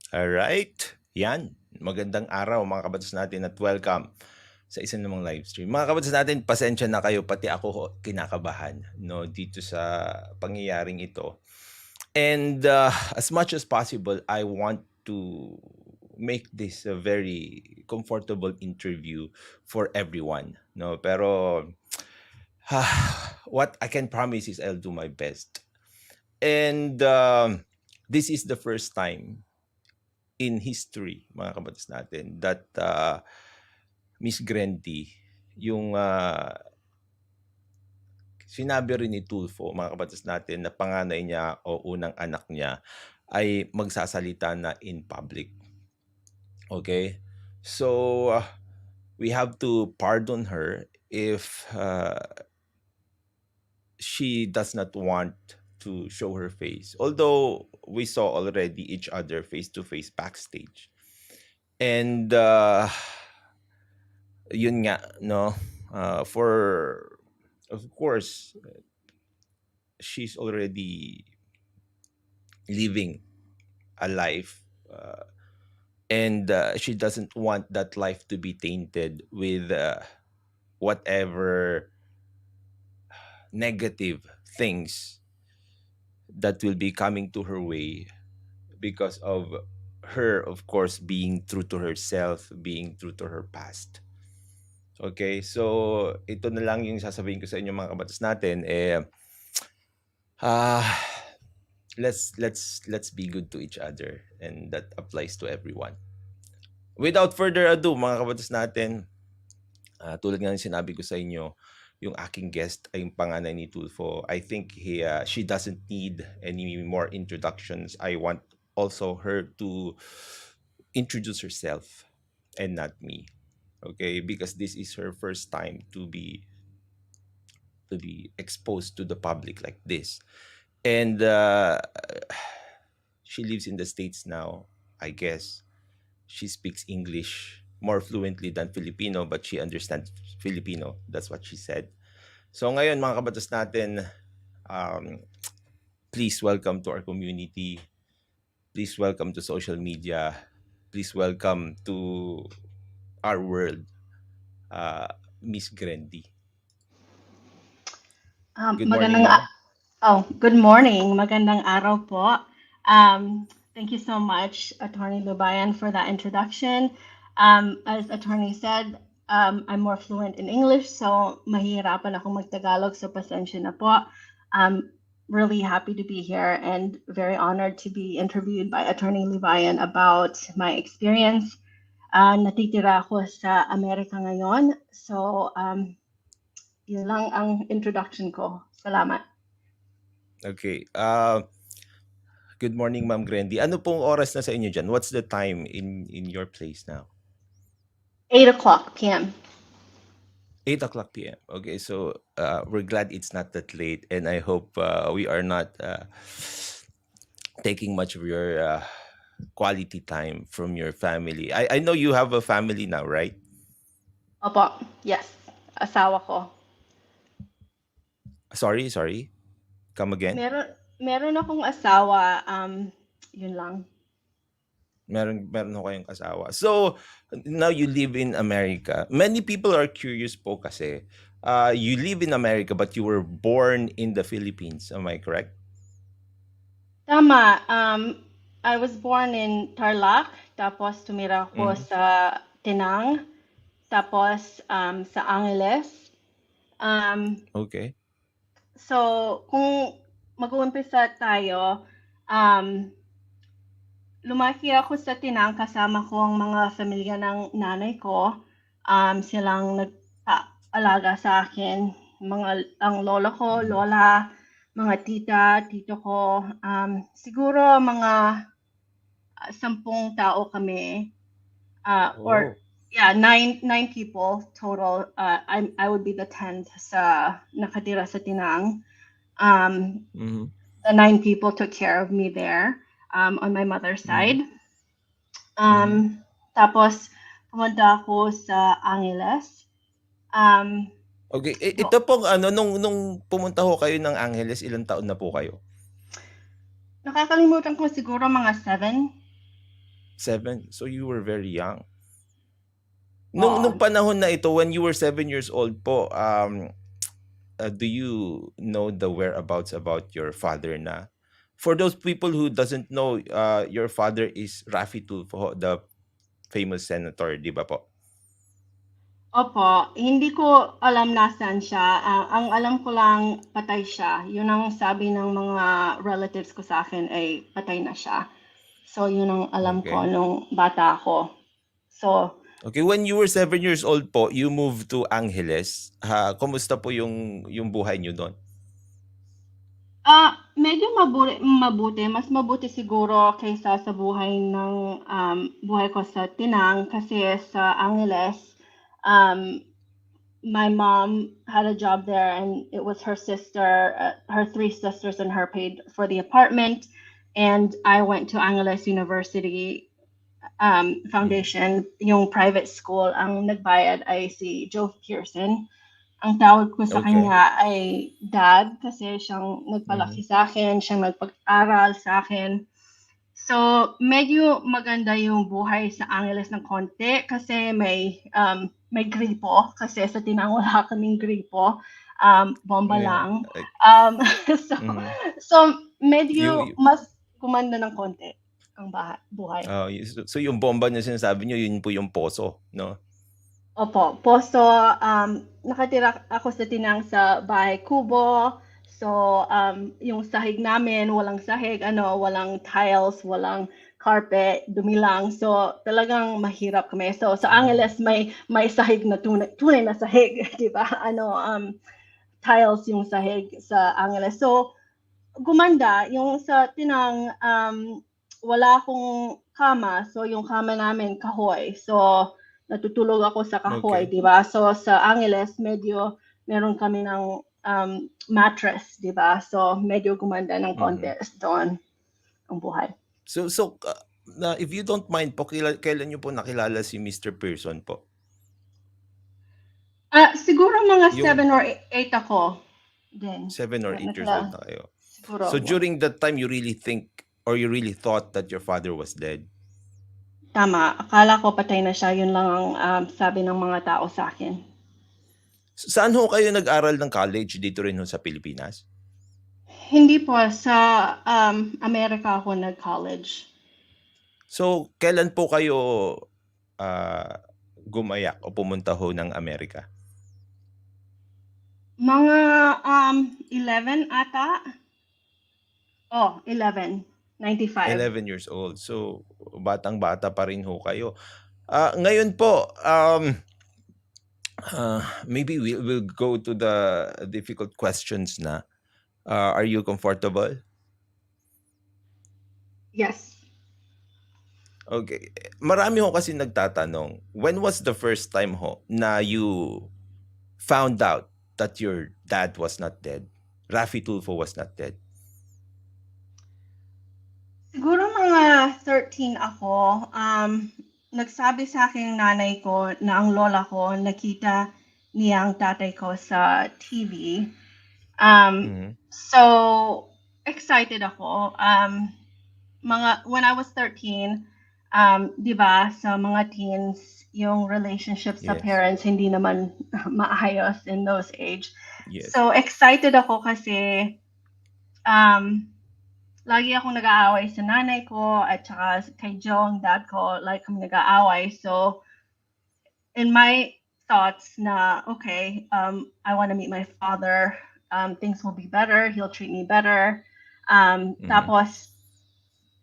Alright, yan. Magandang araw mga kabatas natin at welcome sa isa namang live stream. Mga kabatas natin, pasensya na kayo, pati ako kinakabahan no, dito sa pangyayaring ito. And as much as possible, I want to make this a very comfortable interview for everyone. No, pero what I can promise is I'll do my best. And this is the first time in history, mga kabatas natin, that Miss Grendy, yung sinabi rin ni Tulfo, mga kabatas natin, na panganay niya o unang anak niya ay magsasalita na in public. Okay? So, we have to pardon her if she does not want to show her face. Although, we saw already each other face-to-face backstage. And, yun nga, no? For, of course, she's already living a life and she doesn't want that life to be tainted with whatever negative things that will be coming to her way because of her, of course, being true to herself, being true to her past. Okay, so ito na lang yung sasabihin ko sa inyo mga kabatas natin. Let's be good to each other, and that applies to everyone. Without further ado, mga kabatas natin, tulad nga ng sinabi ko sa inyo, yung aking guest ay yung panganay ni Tulfo. I think she doesn't need any more introductions. I want also her to introduce herself and not me. Okay, because this is her first time to be exposed to the public like this. And she lives in the States now, I guess. She speaks English more fluently than Filipino, but she understands Filipino. That's what she said. So ngayon, mga kabatas natin, please welcome to our community. Please welcome to social media. Please welcome to our world, Miss Grendy. Good morning, ma'am. Good morning. Magandang araw po. Thank you so much, Attorney Lubayan, for that introduction. As Attorney said, I'm more fluent in English, so mahihirapan akong mag-Tagalog, so pasensya na po. I'm really happy to be here and very honored to be interviewed by Attorney Lubayan about my experience. Natitira ako sa Amerika ngayon, so yun lang ang introduction ko. Salamat. Okay. Good morning, Ma'am Grendy. Ano pong oras na sa inyo dyan? What's the time in your place now? 8:00 p.m. 8:00 p.m. Okay, so we're glad it's not that late, and I hope we are not taking much of your quality time from your family. I know you have a family now, right? Opo, yes. Asawa ko. Sorry? Come again? Meron akong asawa, yun lang. Meron ho kayong asawa. So, now you live in America. Many people are curious po kasi. You live in America but you were born in the Philippines. Am I correct? Tama. I was born in Tarlac, tapos tumira ko sa Tinang, tapos sa Angeles. Okay. So, kung mag-uumpisa tayo, lumaki ako sa Tinang kasama ko ang mga pamilya ng nanay ko. Silang nag-alaga sa akin, ang lola ko, lola, mga tita, tito ko. Siguro mga 10 tao kami. Or yeah, nine people total. I would be the 10th sa nakatira sa Tinang. The 9 people took care of me there on my mother's side. Tapos pumunta ako sa Angeles. Okay, ito pong nung pumunta ho kayo ng Angeles, ilang taon na po kayo? Nakakalimutan ko siguro mga 7. 7. So you were very young. Nung panahon na ito, when you were 7 years old po, do you know the whereabouts about your father na? For those people who doesn't know, your father is Raffy Tulfo, the famous senator, di ba po? Opo, hindi ko alam nasaan siya. Ang alam ko lang, patay siya. Yun ang sabi ng mga relatives ko sa akin ay patay na siya. So, yun ang alam ko Okay. nung bata ako. So, Okay, when you were 7 years old po, you moved to Angeles. Kumusta po yung buhay niyo doon? medyo mabuti. Mas mabuti siguro kaysa sa buhay ng buhay ko sa Tinang kasi sa Angeles, my mom had a job there and it was her sister, her 3 sisters and her paid for the apartment. And I went to Angeles University Foundation, yung private school. Ang nagbayad ay si Joe Pearson. Ang tawag ko sa Okay. kanya ay dad kasi siyang nagpalaki Mhm. sa akin, siyang nagpag-aral sa akin. So, medyo maganda yung buhay sa Angeles ng konti kasi may gripo kasi sa Tinang wala kaming gripo. Bomba Yeah. lang. So, Mhm. so medyo You mas kumanda ng konti ang buhay. so yung bomba na sinasabi niyo, yun po yung poso, no? Opo, poso, nakatira ako sa Tinang sa bahay kubo. So, yung sahig namin, walang sahig, walang tiles, walang carpet, dumi lang. So, talagang mahirap kami. So, sa Angeles, may sahig na tunay na sahig, di ba? Tiles yung sahig sa Angeles. So, gumanda. Yung sa Tinang, wala akong kama. So, yung kama namin, kahoy. So, natutulog ako sa kahoy, Okay. di ba? So, sa Angeles, medyo meron kami ng mattress, di ba? So, medyo gumanda ng konti doon ang buhay. So if you don't mind po, kailan niyo po nakilala si Mr. Pearson po? Siguro mga Yung 7 or 8 ako din. 7 or 8 years old na kayo. Siguro, So yeah. during that time, you really think or you really thought that your father was dead? Tama. Akala ko patay na siya. Yun lang ang sabi ng mga tao sa akin. Saan ho kayo nag-aral ng college? Dito rin ho sa Pilipinas? Hindi po. Sa Amerika ako nag-college. So, kailan po kayo gumayak o pumunta ho ng Amerika? Mga 11 ata. 11. 95. 11 years old. So, batang-bata pa rin ho kayo. Ngayon po, maybe we'll go to the difficult questions na. Are you comfortable? Yes. Okay. Marami ho kasi nagtatanong, when was the first time ho na you found out that your dad was not dead? Raffy Tulfo was not dead? Siguro mga 13 ako. Nagsabi sa akin nanay ko na ang lola ko nakita niya ang tatay ko sa TV. So, excited ako. When I was 13, di ba, sa mga teens, yung relationship sa Yes. parents hindi naman maayos in those age. Yes. So, excited ako kasi lagi akong nag-aaway sa nanay ko at saka kay Joe, ang dad ko, like kami nag-aaway. So, in my thoughts na, okay, I want to meet my father. Things will be better. He'll treat me better. Tapos,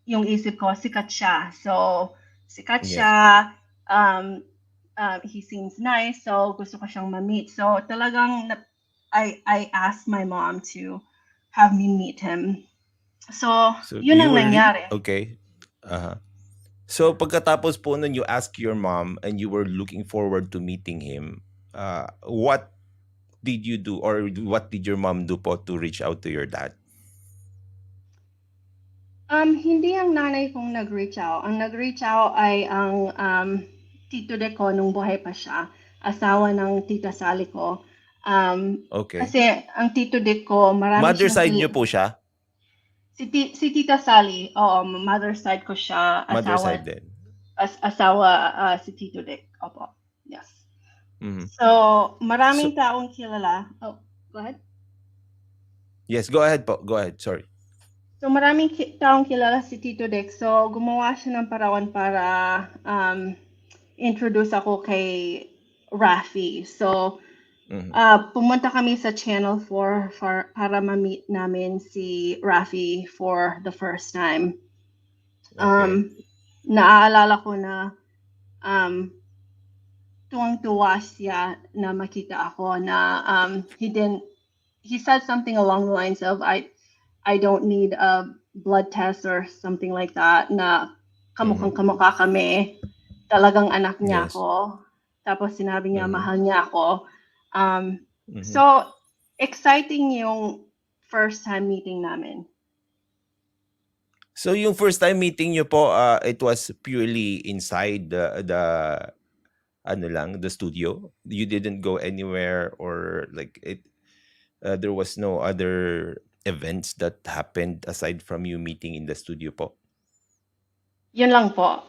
yung isip ko, sikat siya. So, sikat siya. He seems nice. So, gusto ko siyang ma-meet. So, talagang I asked my mom to have me meet him. So yun ang nangyari. Okay. So, pagkatapos po nun, you ask your mom and you were looking forward to meeting him, what did you do or what did your mom do po to reach out to your dad? Hindi ang nanay kong nag-reach out. Ang nag-reach out ay ang tito de ko nung buhay pa siya. Asawa ng tita Sally ko. Okay. Kasi ang tito de ko, marami Mother side niyo po siya? Si Tita Sally, mother side ko siya. Mother Asawa, side din. asawa si Tito Dick. Opo. Yes. Mhm. So, So maraming taong kilala. Oh, go ahead. yes, go ahead po. Go ahead. Sorry. So, maraming taong kilala si Tito Dick. So, gumawa siya ng parawan para introduce ako kay Raffy. So, Mhm. pumunta kami sa Channel 4 para ma-meet namin si Raffy for the first time. Okay. Naaalala ko na tuwang-tuwa siya na makita ako na he said something along the lines of I don't need a blood test or something like that, na Mhm. kamukhang-kamukha kami, talagang anak niya Yes. ako. Tapos sinabi niya Mhm. mahal niya ako. Mhm. So exciting yung first time meeting namin. So yung first time meeting niyo po, it was purely inside the ano lang, the studio? You didn't go anywhere, or like there was no other events that happened aside from you meeting in the studio po? Yun lang po.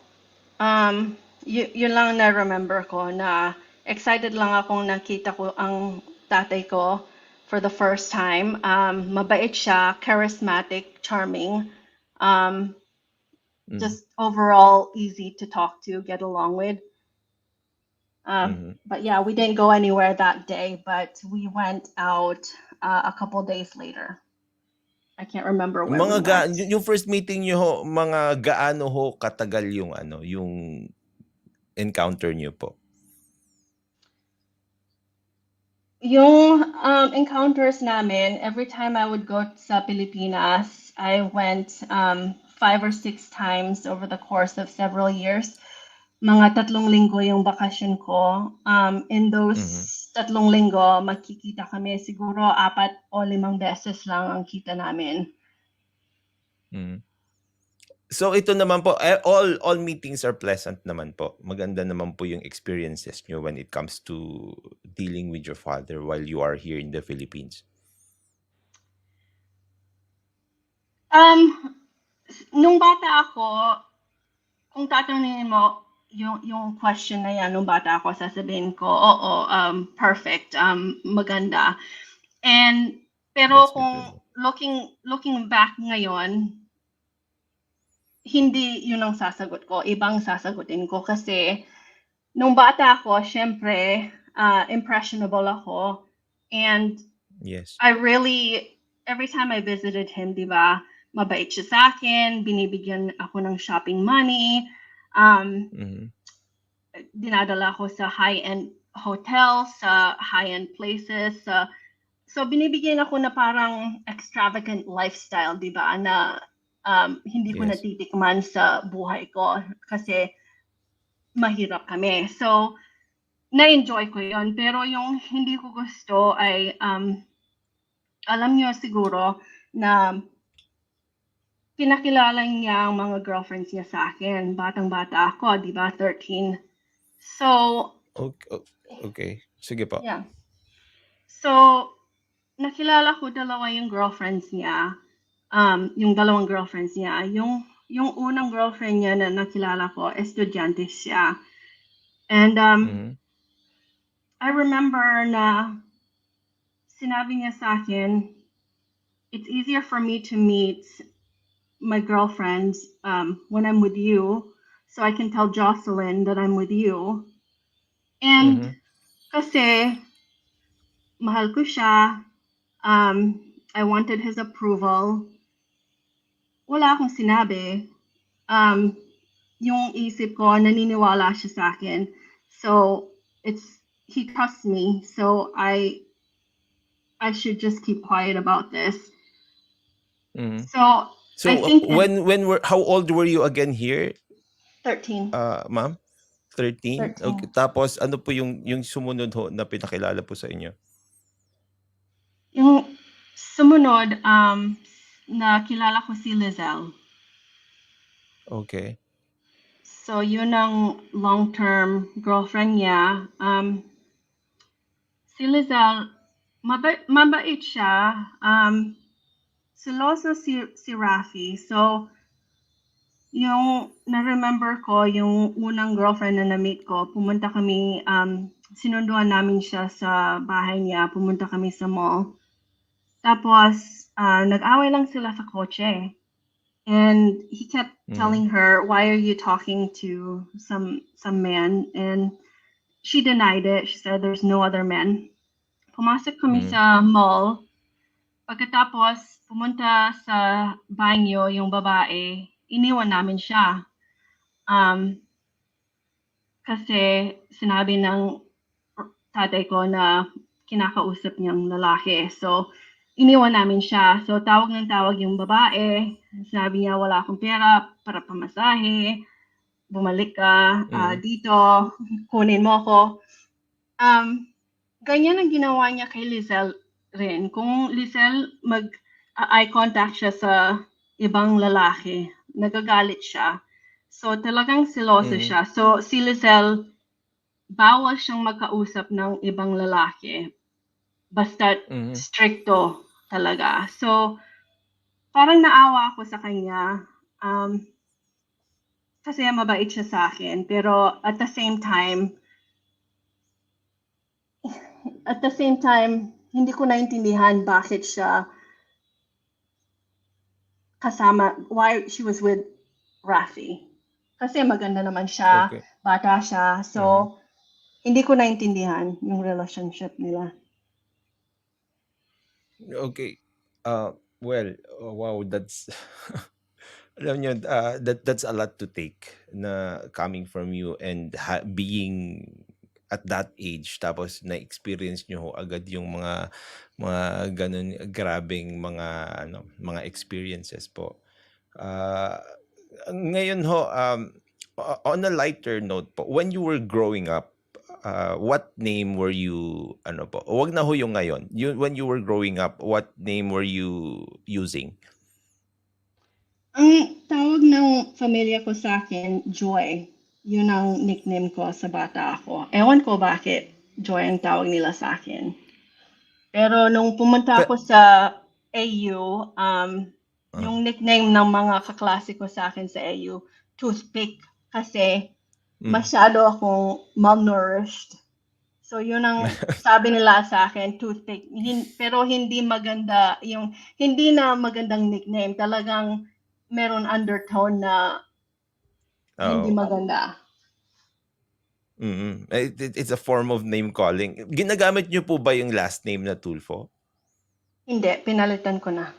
Yun lang na remember ko, na excited lang akong nakita ko ang tatay ko for the first time. Mabait siya, charismatic, charming. Mhm. Just overall easy to talk to, get along with. Mhm. But yeah, we didn't go anywhere that day, but we went out a couple days later. I can't remember where we went. Yung first meeting niyo ho, mga gaano ho katagal yung ano, yung encounter niyo po? Yung encounters namin, every time I would go sa Pilipinas, I went 5 or 6 times over the course of several years. Mga 3 linggo yung bakasyon ko. In those Mhm. 3 linggo, magkikita kami siguro 4 o 5 beses lang ang kita namin. Mhm. So ito naman po, all meetings are pleasant naman po. Maganda naman po yung experiences nyo when it comes to dealing with your father while you are here in the Philippines. Nung bata ako, kung tatanungin mo yung question na yan, nung bata ako, sasabihin ko, oo, perfect, maganda. Pero That's good to kung know. looking back ngayon, hindi yun ang sasagot ko. Ibang sasagutin ko kasi nung bata ako, syempre, impressionable ako. And Yes. every time I visited him, di ba, mabait siya sa akin, binibigyan ako ng shopping money, Mhm. dinadala ko sa high-end hotels, sa high-end places, so binibigyan ako na parang extravagant lifestyle, di ba, na hindi ko Yes. natitikman sa buhay ko kasi mahirap kami. So, na-enjoy ko yon. Pero yung hindi ko gusto ay, alam niyo siguro na pinakilala niya ang mga girlfriends niya sa akin. Batang-bata ako, di ba, 13. So, Okay. Sige po. yeah. So, nakilala ko dalawa yung girlfriends niya. Yung dalawang girlfriends niya. Yung unang girlfriend niya na nakilala ko, estudyante siya. And Mhm. I remember na sinabi niya sa akin, it's easier for me to meet my girlfriends when I'm with you, so I can tell Jocelyn that I'm with you. And Mhm. kasi mahal ko siya, I wanted his approval. Wala akong sinabi. Yung isip ko, naniniwala siya sa akin. So, he trusts me, so I should just keep quiet about this. Mhm. So, I So think how old were you again here, 13. ma'am? 13? Okay. 13. Tapos ano po yung sumunod ho na pinakilala po sa inyo? Yung sumunod, nakilala ko si Lizel. Okay. So, yun ang long-term girlfriend niya. Si Lizel, mabait siya. Seloso si Raffy. So, Yung na-remember ko, yung unang girlfriend na na-meet ko, pumunta kami, sinunduan namin siya sa bahay niya, pumunta kami sa mall. Tapos, nag-away lang sila sa kotse. And he kept telling her, why are you talking to some man? And she denied it. She said there's no other men. Pumasok kami sa mall. Pagkatapos, pumunta sa banyo yung babae, iniwan namin siya. Kasi sinabi ng tatay ko na kinakausap niyang lalaki. So, iniwan namin siya. So, tawag ng tawag yung babae. Sinabi niya, wala akong pera para pamasahe. Bumalik ka dito. Kunin mo ko. Ganyan ang ginawa niya kay Lizel rin. Kung Lizel mag-eye contact siya sa ibang lalaki, nagagalit siya. So, talagang siloso siya. So, si Lizel, bawal siyang magkausap ng ibang lalaki. Basta stricto talaga. So, parang naawa ako sa kanya. Kasi mabait siya sa akin. Pero at the same time, hindi ko naintindihan bakit siya kasama, why she was with Raffy. Kasi maganda naman siya, bata siya. So, hindi ko naintindihan yung relationship nila. Okay. Well, wow, that's alam nyo, that's a lot to take na coming from you and being at that age, tapos na-experience nyo ho agad yung mga ganun grabing mga experiences po. Ngayon ho, on a lighter note po, when you were growing up, what name were you, wag na ho yung ngayon, when you were growing up, what name were you using? Ang tawag ng pamilya ko sa akin, Joy. Yun ang nickname ko sa bata ako. Ewan ko bakit Joy ang tawag nila sa akin. Pero nung pumunta ako sa AU, yung nickname ng mga kaklase ko sa akin sa AU, Toothpick. Kasi masyado akong malnourished. So yun ang sabi nila sa akin, Toothpick. Pero hindi maganda, hindi na magandang nickname. Talagang meron undertone na hindi maganda. It's a form of name calling. Ginagamit niyo po ba yung last name na Tulfo? Hindi, pinalitan ko na.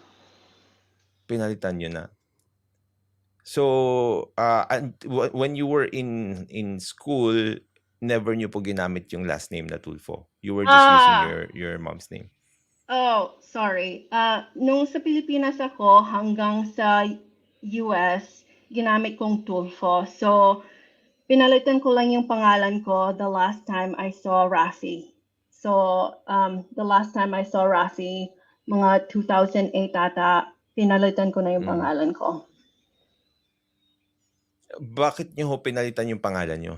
Pinalitan niyo na. So, when you were in school, never niyo po ginamit yung last name na Tulfo. You were just using your mom's name. Oh, sorry. Nung sa Pilipinas ako, hanggang sa US, ginamit kong Tulfo. So, pinalitan ko lang yung pangalan ko the last time I saw Raffy. So, the last time I saw Raffy, mga 2008 ata, pinalitan ko na yung pangalan ko. Bakit niyo ho pinalitan yung pangalan niyo?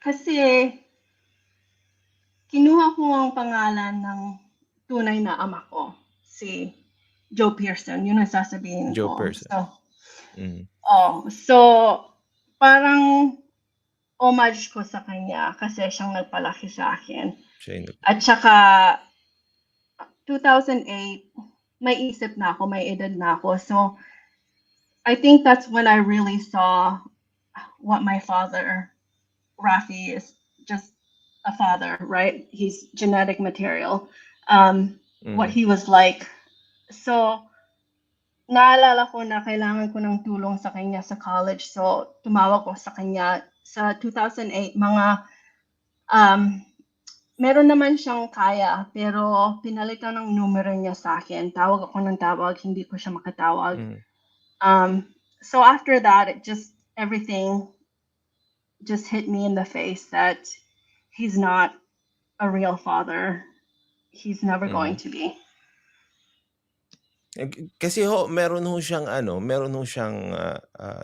Kasi kinuha ko ang pangalan ng tunay na ama ko, si Joe Pearson. Yun ang sasabihin Joe ko. Pearson. So, parang homage ko sa kanya kasi siyang nagpalaki sa akin. At saka, 2008, may isip na ako, may edad na ako. So, I think that's when I really saw what my father, Raffy, is just a father, right? He's genetic material. What he was like. So, naalala ko na kailangan ko ng tulong sa kanya sa college. So, tumawag ko sa kanya. Sa 2008, meron naman siyang kaya, pero pinalitan ng numero niya sa akin. Tawag ako ng tawag, hindi ko siya makatawag. So after that, everything just hit me in the face that he's not a real father. He's never going to be. Kasi ho, meron ho siyang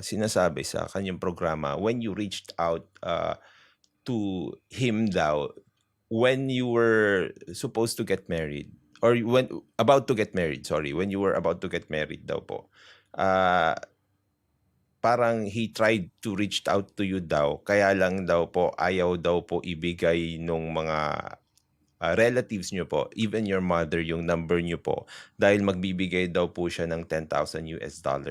sinasabi sa kanyang programa when you reached out to him daw when you were supposed to get married or when about to get married, sorry, when you were about to get married daw po, ah, parang he tried to reach out to you daw, kaya lang daw po ayaw daw po ibigay nung mga relatives niyo po, even your mother, yung number niyo po dahil magbibigay daw po siya ng $10,000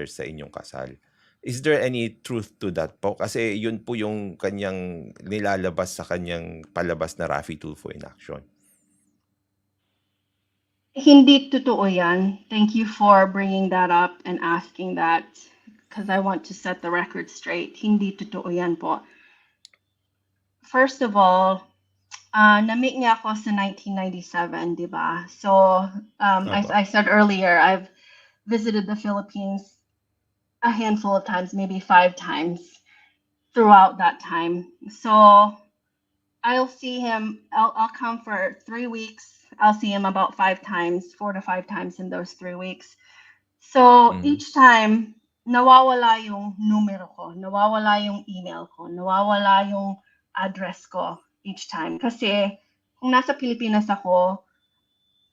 sa inyong kasal. Is there any truth to that po? Kasi yun po yung kanyang nilalabas sa kanyang palabas na Raffy Tulfo in Action. Hindi totoo yan. Thank you for bringing that up and asking that because I want to set the record straight. Hindi totoo yan po. First of all, na-meet niya ako sa 1997, di ba? So, as Opo. I said earlier, I've visited the Philippines a handful of times, maybe 5 times throughout that time. So, I'll see him, I'll come for 3 weeks. I'll see him about 5 times, 4 to 5 times in those 3 weeks. So, Mhm. each time, nawawala yung numero ko, nawawala yung email ko, nawawala yung address ko each time. Kasi kung nasa Pilipinas ako,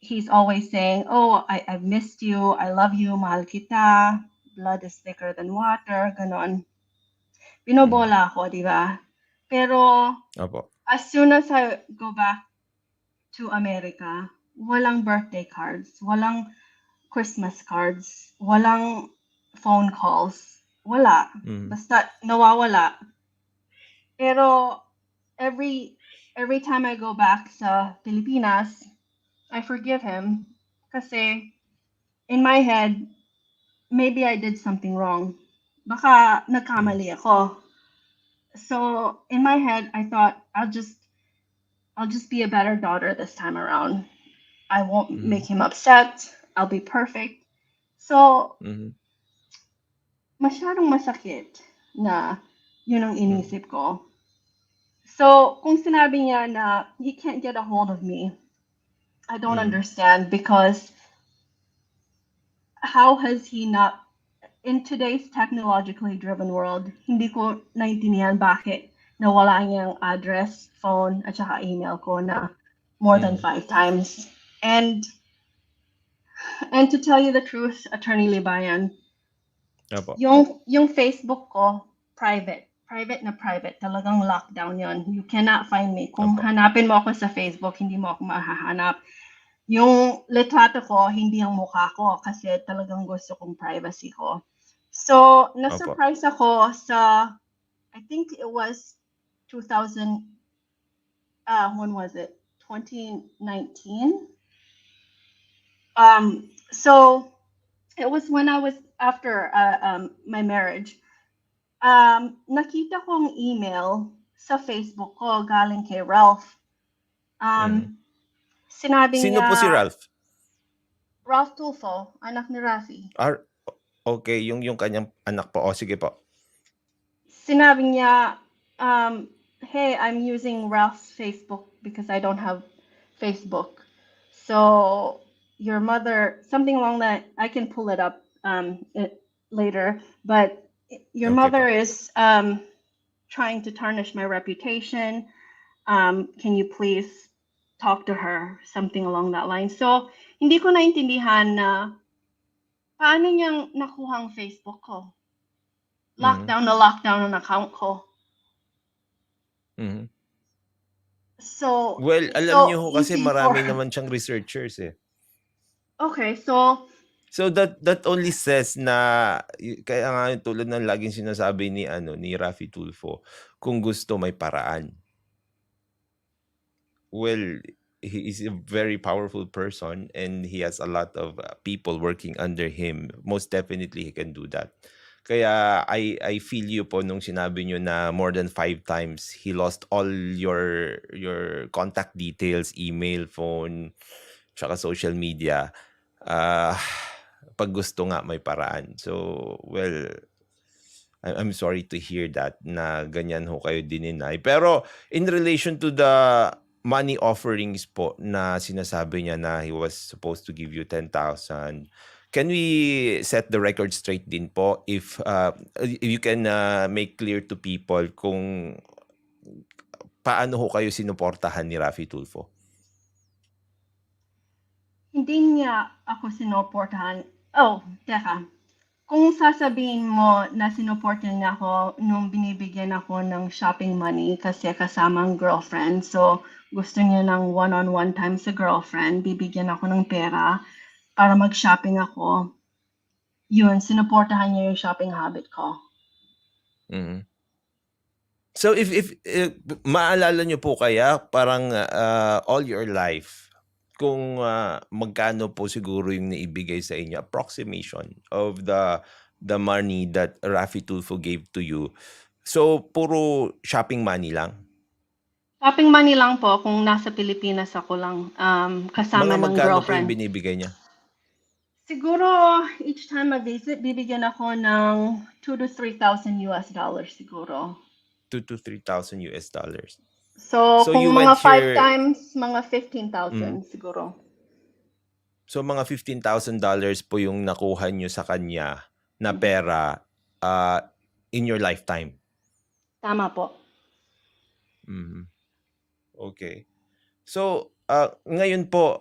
he's always saying, oh, I've missed you, I love you, mahal kita, blood is thicker than water, ganon. Binobola ako, di ba? Pero Opo. as soon as I go back to America, walang birthday cards, walang Christmas cards, walang phone calls, wala. Mhm. Basta nawawala. Pero every time I go back sa Pilipinas, I forgive him kasi in my head, maybe I did something wrong. Baka nagkamali ako. So in my head, I thought I'll just be a better daughter this time around. I won't make him upset. I'll be perfect. So Mhm. masyadong masakit na yun ang inisip ko. So kung sinabi niya na he can't get a hold of me, I don't understand because how has he not, in today's technologically driven world, hindi ko naintindihan bakit nawala niyang address, phone, at saka email ko na more than 5 times. And to tell you the truth, Attorney Libayan, Opo. yung Facebook ko, private na private. Talagang lockdown yon. You cannot find me. Kung Opo. hanapin mo ako sa Facebook, hindi mo ako mahahanap. Yung litrato ko, hindi ang mukha ko kasi talagang gusto kong privacy ko. So, na-surprise ako sa, I think it was 2000, when was it? 2019? So, it was when I was after my marriage. Nakita kong email sa Facebook ko galing kay Ralph. Sinabi Sino niya, po si Ralph? Ralph Tulfo, anak ni Raffy. Okay, yung kanyang anak po. O, sige po. Sinabi niya, hey, I'm using Ralph's Facebook because I don't have Facebook. So your mother, something along that, I can pull it up later, but your Okay mother po. is trying to tarnish my reputation. Can you please talk to her? Something along that line. So hindi ko naintindihan na paano niyang nakuha ang Facebook ko. Lockdown na lockdown ang account ko. So, Well, alam niyo ho kasi easy marami for... naman siyang researchers eh. Okay, so that only says na kaya nga yung tulad ng laging sinasabi ni Raffy Tulfo, kung gusto may paraan. Well, he is a very powerful person and he has a lot of people working under him. Most definitely he can do that. Kaya I feel you po nung sinabi niyo na more than 5 times he lost all your contact details, email, phone, tsaka social media. Pag gusto nga may paraan. So, well, I'm sorry to hear that na ganyan ho kayo dininay. Pero in relation to the money offerings po na sinasabi niya na he was supposed to give you 10,000, can we set the record straight din po if you can make clear to people kung paano ho kayo sinuportahan ni Raffy Tulfo? Hindi niya ako sinuportahan. Oh, teka. Kung sasabihin mo na sinuportahan niya ako nung binibigyan ako ng shopping money kasi kasama ang girlfriend. So, gusto niya ng one-on-one time sa girlfriend. Bibigyan ako ng pera para mag-shopping ako. Yun, sinuportahan niya yung shopping habit ko. Mhm. So if maalala niyo po kaya parang all your life kung magkano po siguro yung naibigay sa inyo, approximation of the money that Raffy Tulfo gave to you. So puro shopping money lang? Shopping money lang po kung nasa Pilipinas ako lang kasama Mga ng magkano po yung girlfriend. binibigay niya? Siguro each time mag-visit, bibigyan ako ng 2 to 3,000 US dollars siguro. 2 to 3,000 US dollars. So, So kung you mga went 5 here, times, mga 15,000 siguro. so mga $15,000 po yung nakuha nyo sa kanya na pera in your lifetime. Tama po. Mhm. Okay. So ngayon po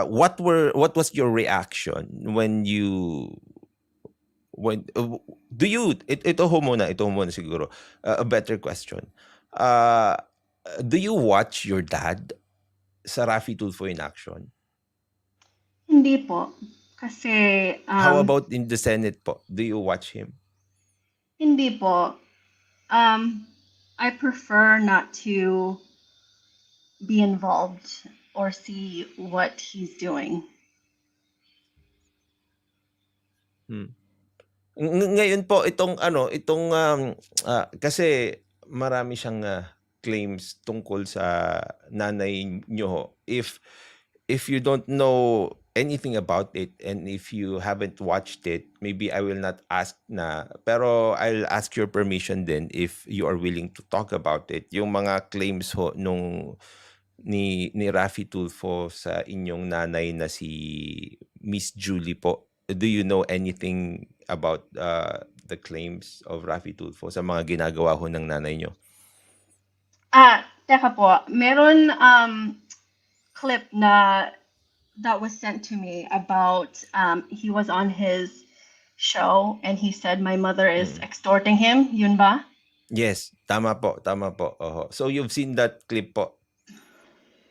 what was your reaction when do you ito ho muna siguro a better question. Do you watch your dad sa Raffy Tulfo in action? Hindi po. Kasi, How about in the Senate po? Do you watch him? hindi po. I prefer not to be involved or see what he's doing. Ngayon po itong kasi marami siyang claims tungkol sa nanay niyo ho. If you don't know anything about it and if you haven't watched it, maybe I will not ask na, pero I'll ask your permission then if you are willing to talk about it. Yung mga claims ho ni Raffy Tulfo sa inyong nanay na si Miss Julie po. Do you know anything about the claims of Raffy Tulfo sa mga ginagawa ho ng nanay nyo? Teka po. Meron clip na that was sent to me about he was on his show and he said my mother is extorting him. Yun ba? Yes, tama po. Oho. So you've seen that clip po.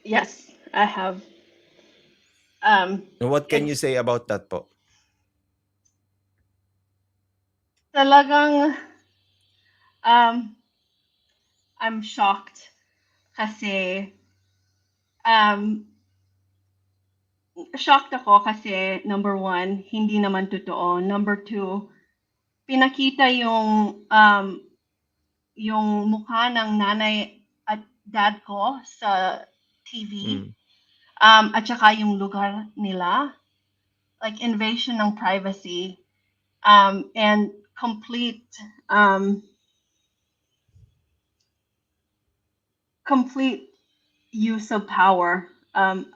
Yes, I have. What can you say about that po? Talagang I'm shocked kasi shocked ako kasi number one, hindi naman totoo. Number two, pinakita yung mukha ng nanay at dad ko sa TV. At saka yung lugar nila, like invasion ng privacy, and complete use of power,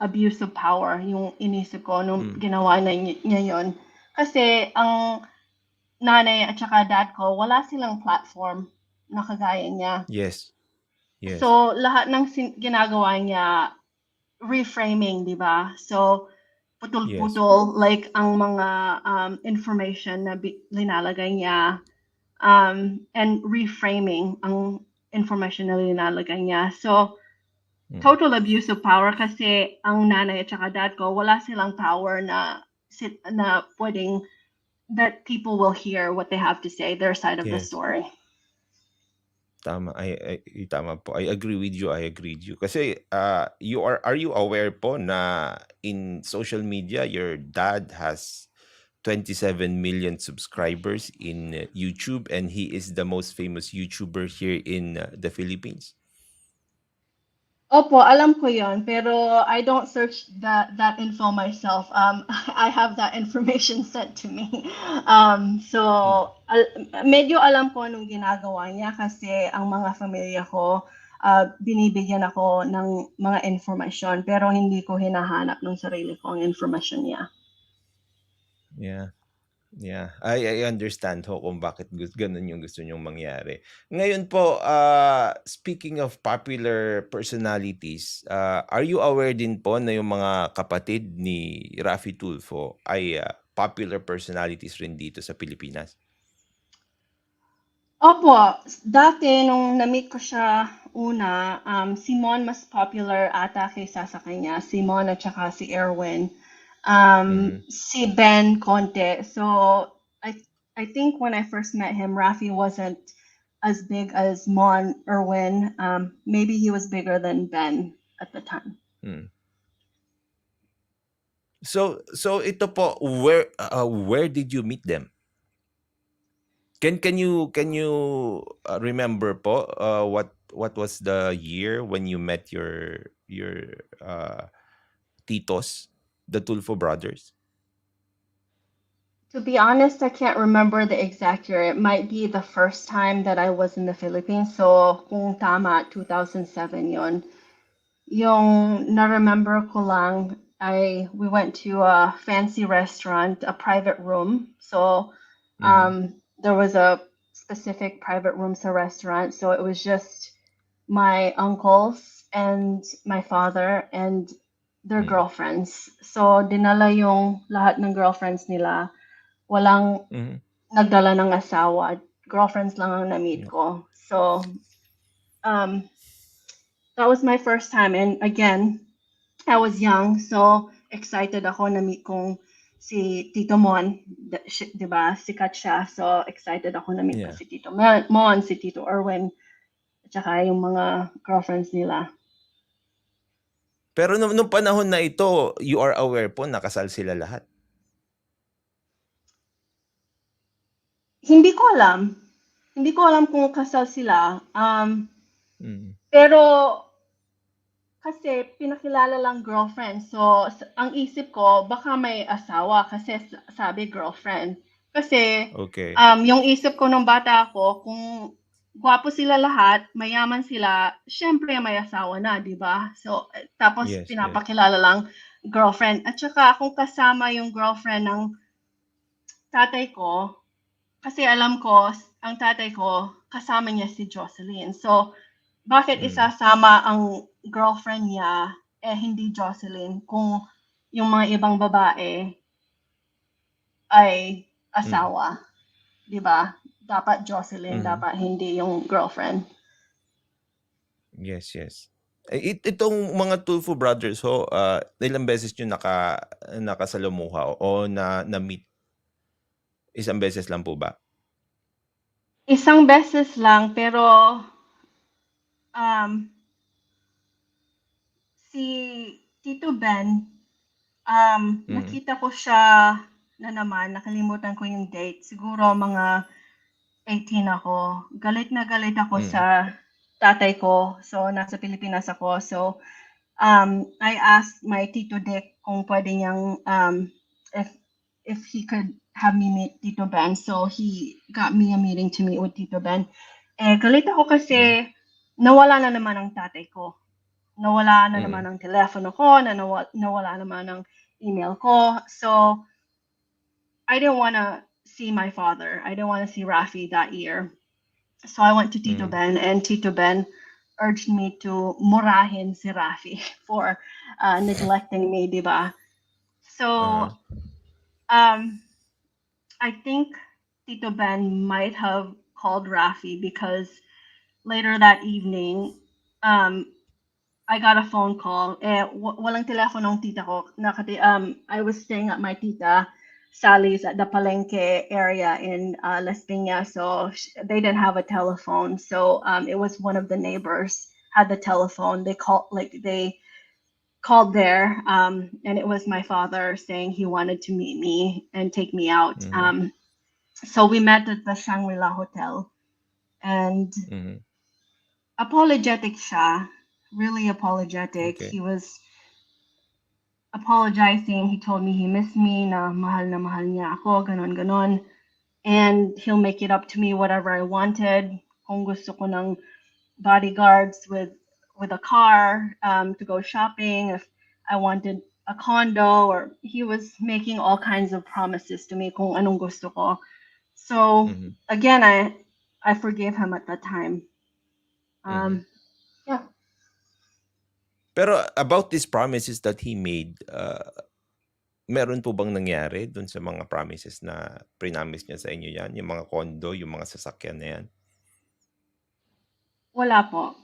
abuse of power, yung inisip ko nung ginawa niya yun. Kasi ang nanay at saka dad ko, wala silang platform na kagaya niya. Yes. So, lahat ng ginagawa niya, reframing, di ba? So, putol-putol, like ang mga information na linalagay niya, and reframing ang information na linalagay niya. So, total abuse of power kasi ang nanay at saka dad ko, wala silang power na pwedeng that people will hear what they have to say, their side of the story. Tama, tama po. I agree with you. Kasi are you aware po na in social media your dad has 27 million subscribers in YouTube and he is the most famous YouTuber here in the Philippines? Opo, alam ko yon, pero I don't search that info myself. I have that information sent to me. So medyo alam ko anong ginagawa niya kasi ang mga pamilya ko binibigyan ako ng mga information pero hindi ko hinahanap ng sarili ko ang information niya. Yeah. Yeah, I understand ho kung bakit ganun yung gusto niyong mangyari. Ngayon po, speaking of popular personalities, are you aware din po na yung mga kapatid ni Raffy Tulfo ay popular personalities rin dito sa Pilipinas? Opo, dati nung na-meet ko siya una, si Mon mas popular ata kaysa sa kanya. Si Mon at saka si Erwin. Mhm. Si Ben konti. So, I I think when I first met him, Rafi wasn't as big as Mon Erwin. Maybe he was bigger than Ben at the time. Mm. So ito po, where did you meet them? Can you remember po what was the year when you met your titos, the Tulfo brothers? To be honest, I can't remember the exact year. It might be the first time that I was in the Philippines. So, kung tama, 2007 yon. Yung na-remember ko lang, we went to a fancy restaurant, a private room. So, Mhm. there was a specific private room sa restaurant. So it was just my uncles and my father and their Mm. girlfriends. So, dinala yung lahat ng girlfriends nila. Walang Mhm. nagdala ng asawa. Girlfriends lang ang na-meet Yeah. ko. So, um, that was my first time. And again, I was young, so excited ako na meet kong si Tito Mon, di ba? Sikat siya. So excited ako na meet ko Yeah. si Tito Mon, si Tito Erwin, at saka yung mga girlfriends nila. Pero nung panahon na ito, you are aware po na kasal sila lahat? Hindi ko alam. Hindi ko alam kung kasal sila. Mm. Pero kasi pinakilala lang girlfriend. So, ang isip ko, baka may asawa kasi sabi girlfriend. Kasi, Okay. yung isip ko nung bata ako, kung gwapo sila lahat, mayaman sila, syempre may asawa na, di ba? So, tapos Yes, yes. pinapakilala lang girlfriend. At saka, kung kasama yung girlfriend ng tatay ko, kasi alam ko, ang tatay ko, kasama niya si Jocelyn. So, bakit Mm. isasama ang girlfriend niya, hindi Jocelyn, kung yung mga ibang babae ay Mm. asawa, di ba? Dapat Jocelyn, Mhm. dapat hindi yung girlfriend. Yes, yes. Itong mga Tulfo brothers ho, ilang beses niyo nakasalamuha o na-meet? Isang beses lang po ba? Isang beses lang, pero um, si Tito Ben, Mm. nakita ko siya na naman, nakalimutan ko yung date. Siguro mga 18 ako. Galit na galit ako Mm. sa tatay ko. So, nasa Pilipinas ako. So, I asked my Tito Dick kung pwede niyang, if, if he could have me meet Tito Ben. So, he got me a meeting to meet with Tito Ben. Galit ako Mm. kasi nawala na naman ang tatay ko. Nawala na naman Mm. ang telepono ko, nawala naman ang email ko. So, I didn't want to see my father. I didn't want to see Rafi that year. So I went to Tito Mm. Ben, and Tito Ben urged me to murahin si Rafi for neglecting me, diba? Uh-huh. So I think Tito Ben might have called Rafi because later that evening, um, I got a phone call. Walang telepono ng tita ko. I was staying at my tita Sally's at the Palenque area in Las Piñas, so they didn't have a telephone. So it was one of the neighbors had the telephone. They called there, and it was my father saying he wanted to meet me and take me out. Mhm. So we met at the Shangri-La Hotel, and Mhm. apologetic siya, really apologetic. Okay. He was apologizing. He told me he missed me, na mahal niya ako, ganon, ganon. And he'll make it up to me whatever I wanted. Kung gusto ko ng bodyguards with a car to go shopping, if I wanted a condo, or he was making all kinds of promises to me kung anong gusto ko. So Mhm. again, I forgave him at that time. Mhm. Yeah. Pero about these promises that he made, meron po bang nangyari dun sa mga promises na prinamis niya sa inyo yan? Yung mga condo, yung mga sasakyan na yan? Wala po.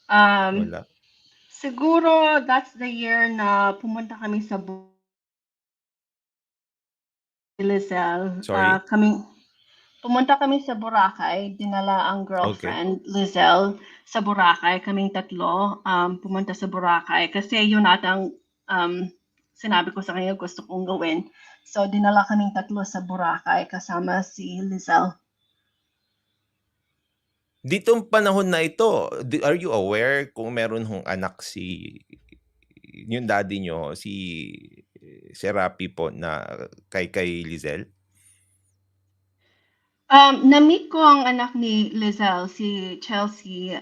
Wala? Siguro that's the year na pumunta kami sa Lizel. Sorry? Pumunta kami sa Boracay, dinala ang Okay. girlfriend, Lizel, sa Boracay. Kaming tatlo, pumunta sa Boracay. Kasi yun atang sinabi ko sa kanya gusto kong gawin. So, dinala kaming tatlo sa Boracay kasama si Lizel. Ditong panahon na ito, are you aware kung meron hong anak yung daddy nyo, si Raffy po na kay Lizel? Na-meet ko ang anak ni Lizel, si Chelsea.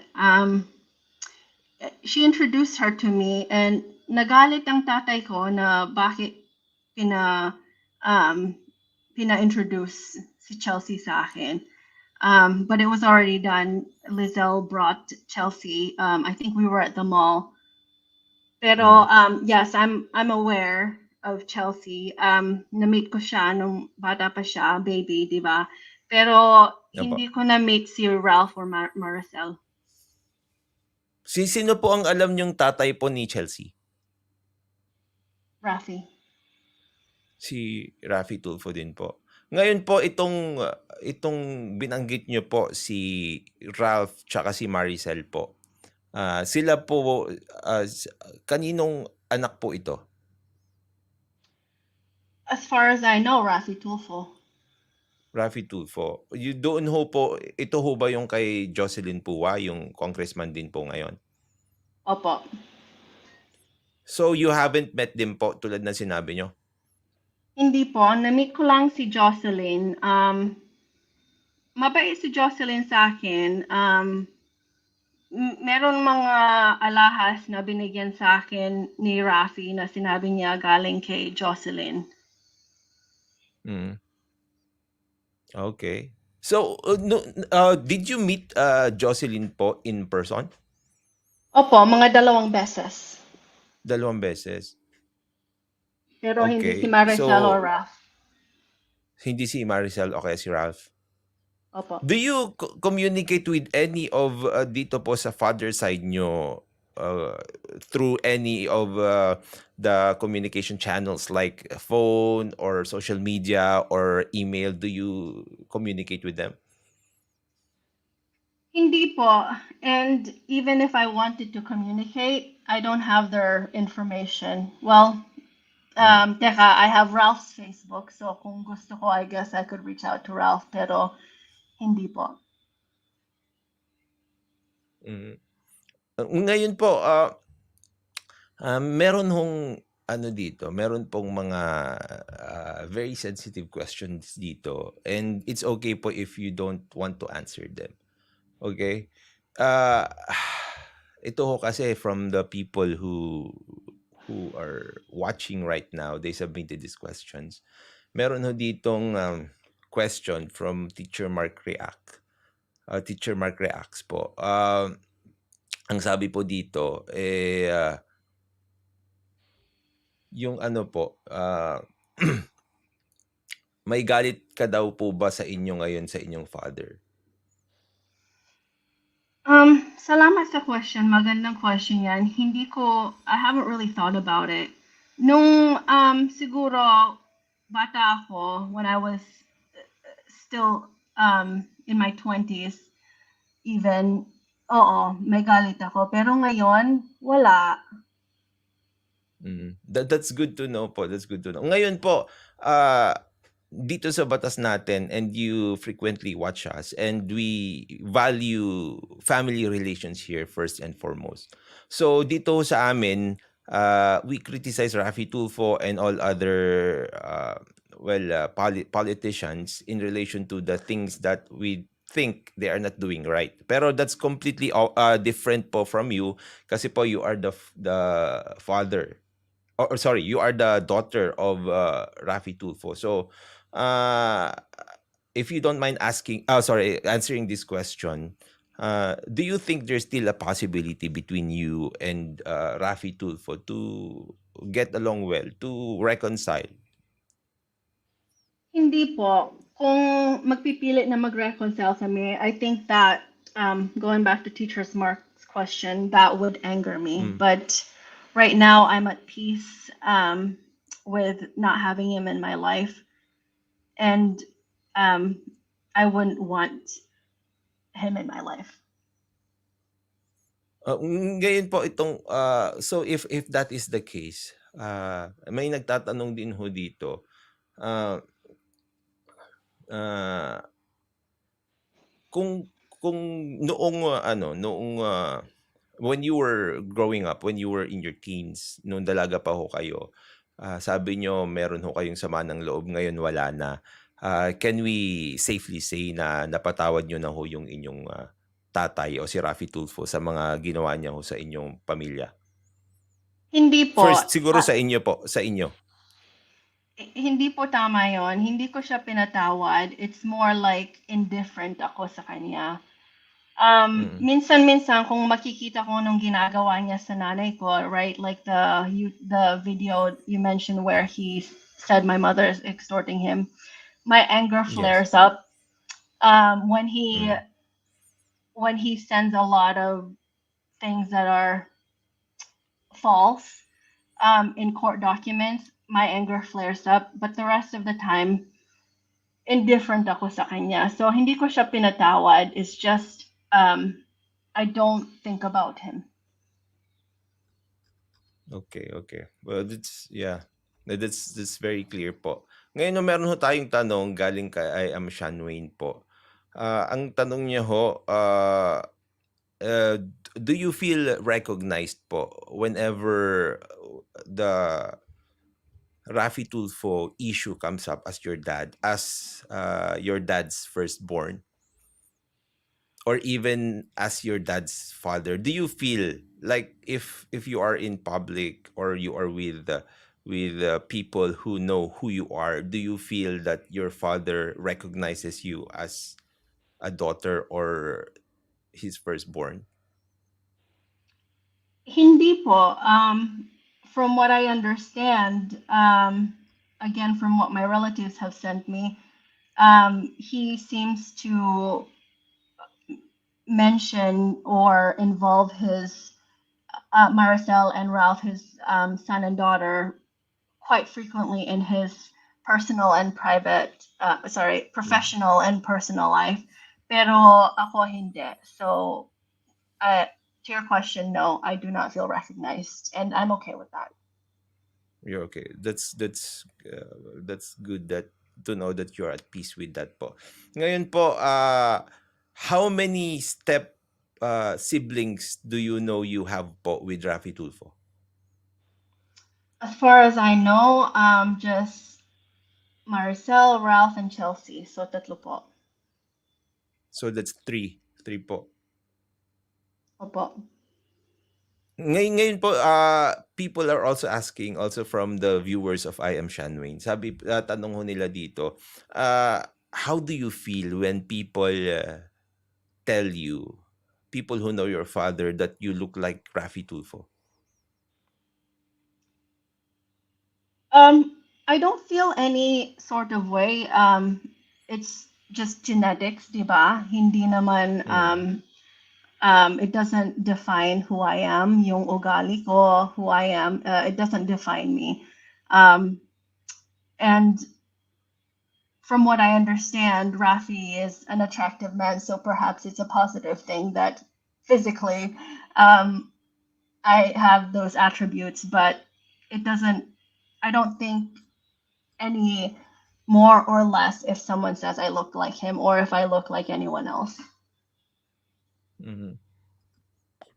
She introduced her to me, and nagalit ang tatay ko na bakit pina-introduce si Chelsea sa akin. But it was already done. Lizelle brought Chelsea. I think we were at the mall. Pero yes, I'm aware of Chelsea. Na-meet ko siya nung bata pa siya, baby, di ba? Pero hindi ko na-meet si Ralph or Maricel. Sino po ang alam niyong tatay po ni Chelsea? Raffy. Si Raffy Tulfo din po. Ngayon po itong binanggit niyo po si Ralph tsaka si Maricel po. Sila po kaninong anak po ito? As far as I know, Raffy Tulfo. Raffy Tulfo. Doon ho po, ito ho ba yung kay Jocelyn Puwa, yung congressman din po ngayon? Opo. So you haven't met them po tulad na sinabi nyo? Hindi po. Na-meet ko lang si Jocelyn. Mabait si Jocelyn sa akin. Meron mga alahas na binigyan sa akin ni Raffy na sinabi niya galing kay Jocelyn. Okay. So, did you meet Jocelyn po in person? Opo, mga 2 beses. 2 beses? Pero hindi si Okay. Maricel So, or Ralph. hindi si Maricel o kaya si Ralph. Opo. Do you communicate with any of dito po sa father side nyo through any of the communication channels like phone or social media or email? Do you communicate with them? Hindi po. And even if I wanted to communicate, I don't have their information. Well, teka, I have Ralph's Facebook. So kung gusto ko, I guess I could reach out to Ralph. Pero hindi po. Ngayon po, meron hong meron pong mga very sensitive questions dito, and it's okay po if you don't want to answer them. Okay? Ito ho kasi from the people who are watching right now, they submitted these questions. Meron ho ditong question from Teacher Mark React. Teacher Mark Reacts po. Ang sabi po dito, yung po, may galit ka daw po ba sa inyo ngayon sa inyong father? Salamat sa question. Magandang question yan. I haven't really thought about it. Nung siguro bata ako, when I was still in my 20s, even, may galit ako. Pero ngayon, wala. That's good to know po. That's good to know. Ngayon po, dito sa Batas Natin, and you frequently watch us, and we value family relations here first and foremost. So dito sa amin, we criticize Raffy Tulfo and all other politicians in relation to the things that we think they are not doing right. Pero that's completely different po from you kasi po you are the father or sorry, you are the daughter of Raffy Tulfo. So, uh, if you don't mind asking, oh, sorry, answering this question, do you think there's still a possibility between you and Raffy Tulfo to get along well, to reconcile? Hindi po. Kung magpipilit na mag-reconcile kami, I think that, going back to Teacher's Mark's question, that would anger me. Mm. But right now, I'm at peace with not having him in my life. And I wouldn't want him in my life. Ngayon po itong so if that is the case, may nagtatanong din ho dito. Uh, uh, kung noong when you were growing up, when you were in your teens, nung dalaga pa ho kayo, sabi nyo meron ho kayong sama ng loob, ngayon wala na. Can we safely say na napatawad nyo na ho yung inyong tatay o si Raffy Tulfo sa mga ginawa niya ho sa inyong pamilya? Hindi po. First, siguro sa inyo po, sa inyo. Hindi po tama yon. Hindi ko siya pinatawad. It's more like indifferent ako sa kanya. Minsan-minsan kung makikita ko nung ginagawa niya sa nanay ko, right? Like the video you mentioned where he said my mother is extorting him. My anger flares up when he sends a lot of things that are false in court documents. My anger flares up, but the rest of the time, indifferent ako sa kanya. So, hindi ko siya pinatawad. It's just, I don't think about him. Okay. Well, that's very clear po. Ngayon, no, meron ho tayong tanong galing kay IAMShanwein po. Ang tanong niya ho, do you feel recognized po whenever the Raffy Tulfo issue comes up as your dad, as your dad's firstborn, or even as your dad's father? Do you feel like if you are in public or you are with people who know who you are, do you feel that your father recognizes you as a daughter or his firstborn? Hindi po. From what I understand, again, from what my relatives have sent me, he seems to mention or involve his Maricel and Ralph, his son and daughter, quite frequently in his personal and professional and personal life. Pero ako hindi. So, to your question, no, I do not feel recognized, and I'm okay with that. You're okay. That's good that to know that you're at peace with that po. Ngayon po, how many siblings do you know you have po with Raffy Tulfo? As far as I know, just Maricel, Ralph, and Chelsea. So, tatlo po. So that's three po. Opo. Ngayon po, people are also asking, also from the viewers of IAMShanwein. Sabi, tanong ho nila dito, how do you feel when people tell you, people who know your father, that you look like Raffy Tulfo? I don't feel any sort of way. It's just genetics, diba? Hindi naman, it doesn't define who I am, yung ugali ko, who I am. It doesn't define me. And from what I understand, Raffy is an attractive man, so perhaps it's a positive thing that physically I have those attributes, but it doesn't, I don't think any more or less if someone says I look like him or if I look like anyone else.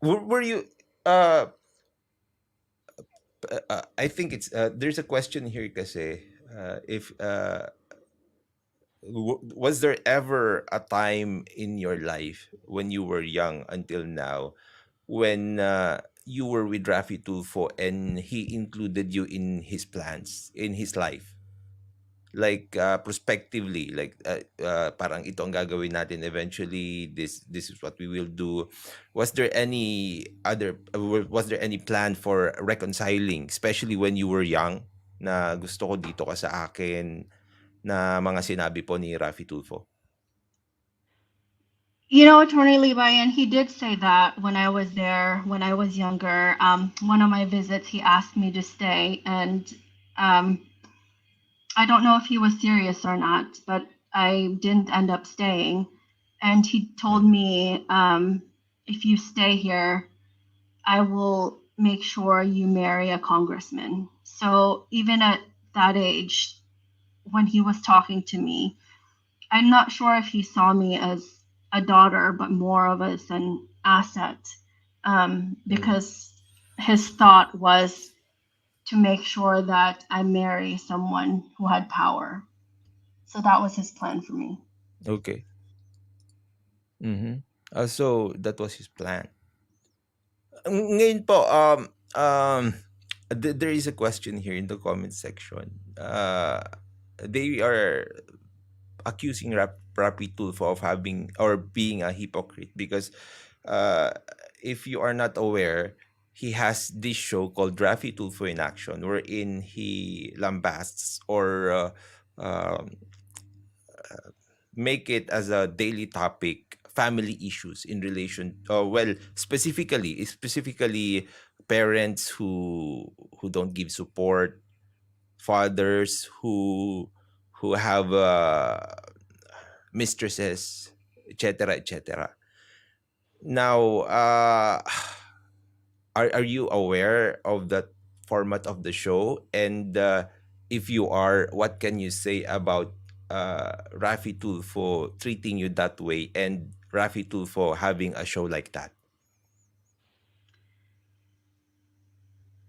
Were you I think it's there's a question here kasi if was there ever a time in your life when you were young until now when you were with Raffy Tulfo and he included you in his plans, in his life? Like prospectively, like parang ito ang gagawin natin eventually, this is what we will do. Was there any was there any plan for reconciling, especially when you were young, na gusto ko dito ka sa akin, na mga sinabi po ni Raffy Tulfo? You know, Attorney Levi, he did say that when I was there, when I was younger. One of my visits, he asked me to stay, and I don't know if he was serious or not, but I didn't end up staying. And he told me, if you stay here, I will make sure you marry a congressman. So even at that age, when he was talking to me, I'm not sure if he saw me as a daughter, but more of as an asset, because his thought was to make sure that I marry someone who had power. So that was his plan for me. Okay. So that was his plan. Ngayon po, there is a question here in the comment section. They are accusing Raffy Tulfo of having or being a hypocrite because uh, if you are not aware, he has this show called Raffy Tulfo in Action, wherein he lambasts or um, make it as a daily topic family issues in relation specifically parents who don't give support, fathers who have mistresses, etc., etc. Now are you aware of that format of the show? And if you are, what can you say about Raffy Tulfo treating you that way and Raffy Tulfo having a show like that?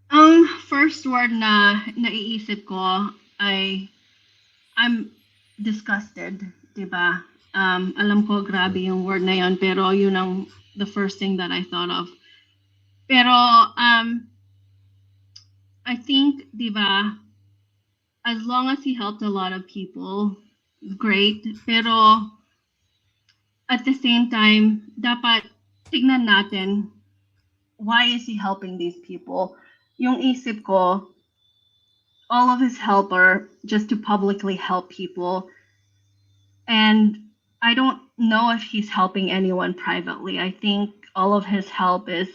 Ang first word na naiisip ko ay I'm disgusted, 'di ba? Alam ko grabe yung word na yon, pero yun ang the first thing that I thought of. Pero I think, 'di ba, as long as he helped a lot of people, great. Pero at the same time, dapat tignan natin, why is he helping these people? Yung isip ko, all of his help are just to publicly help people. And I don't know if he's helping anyone privately. I think all of his help is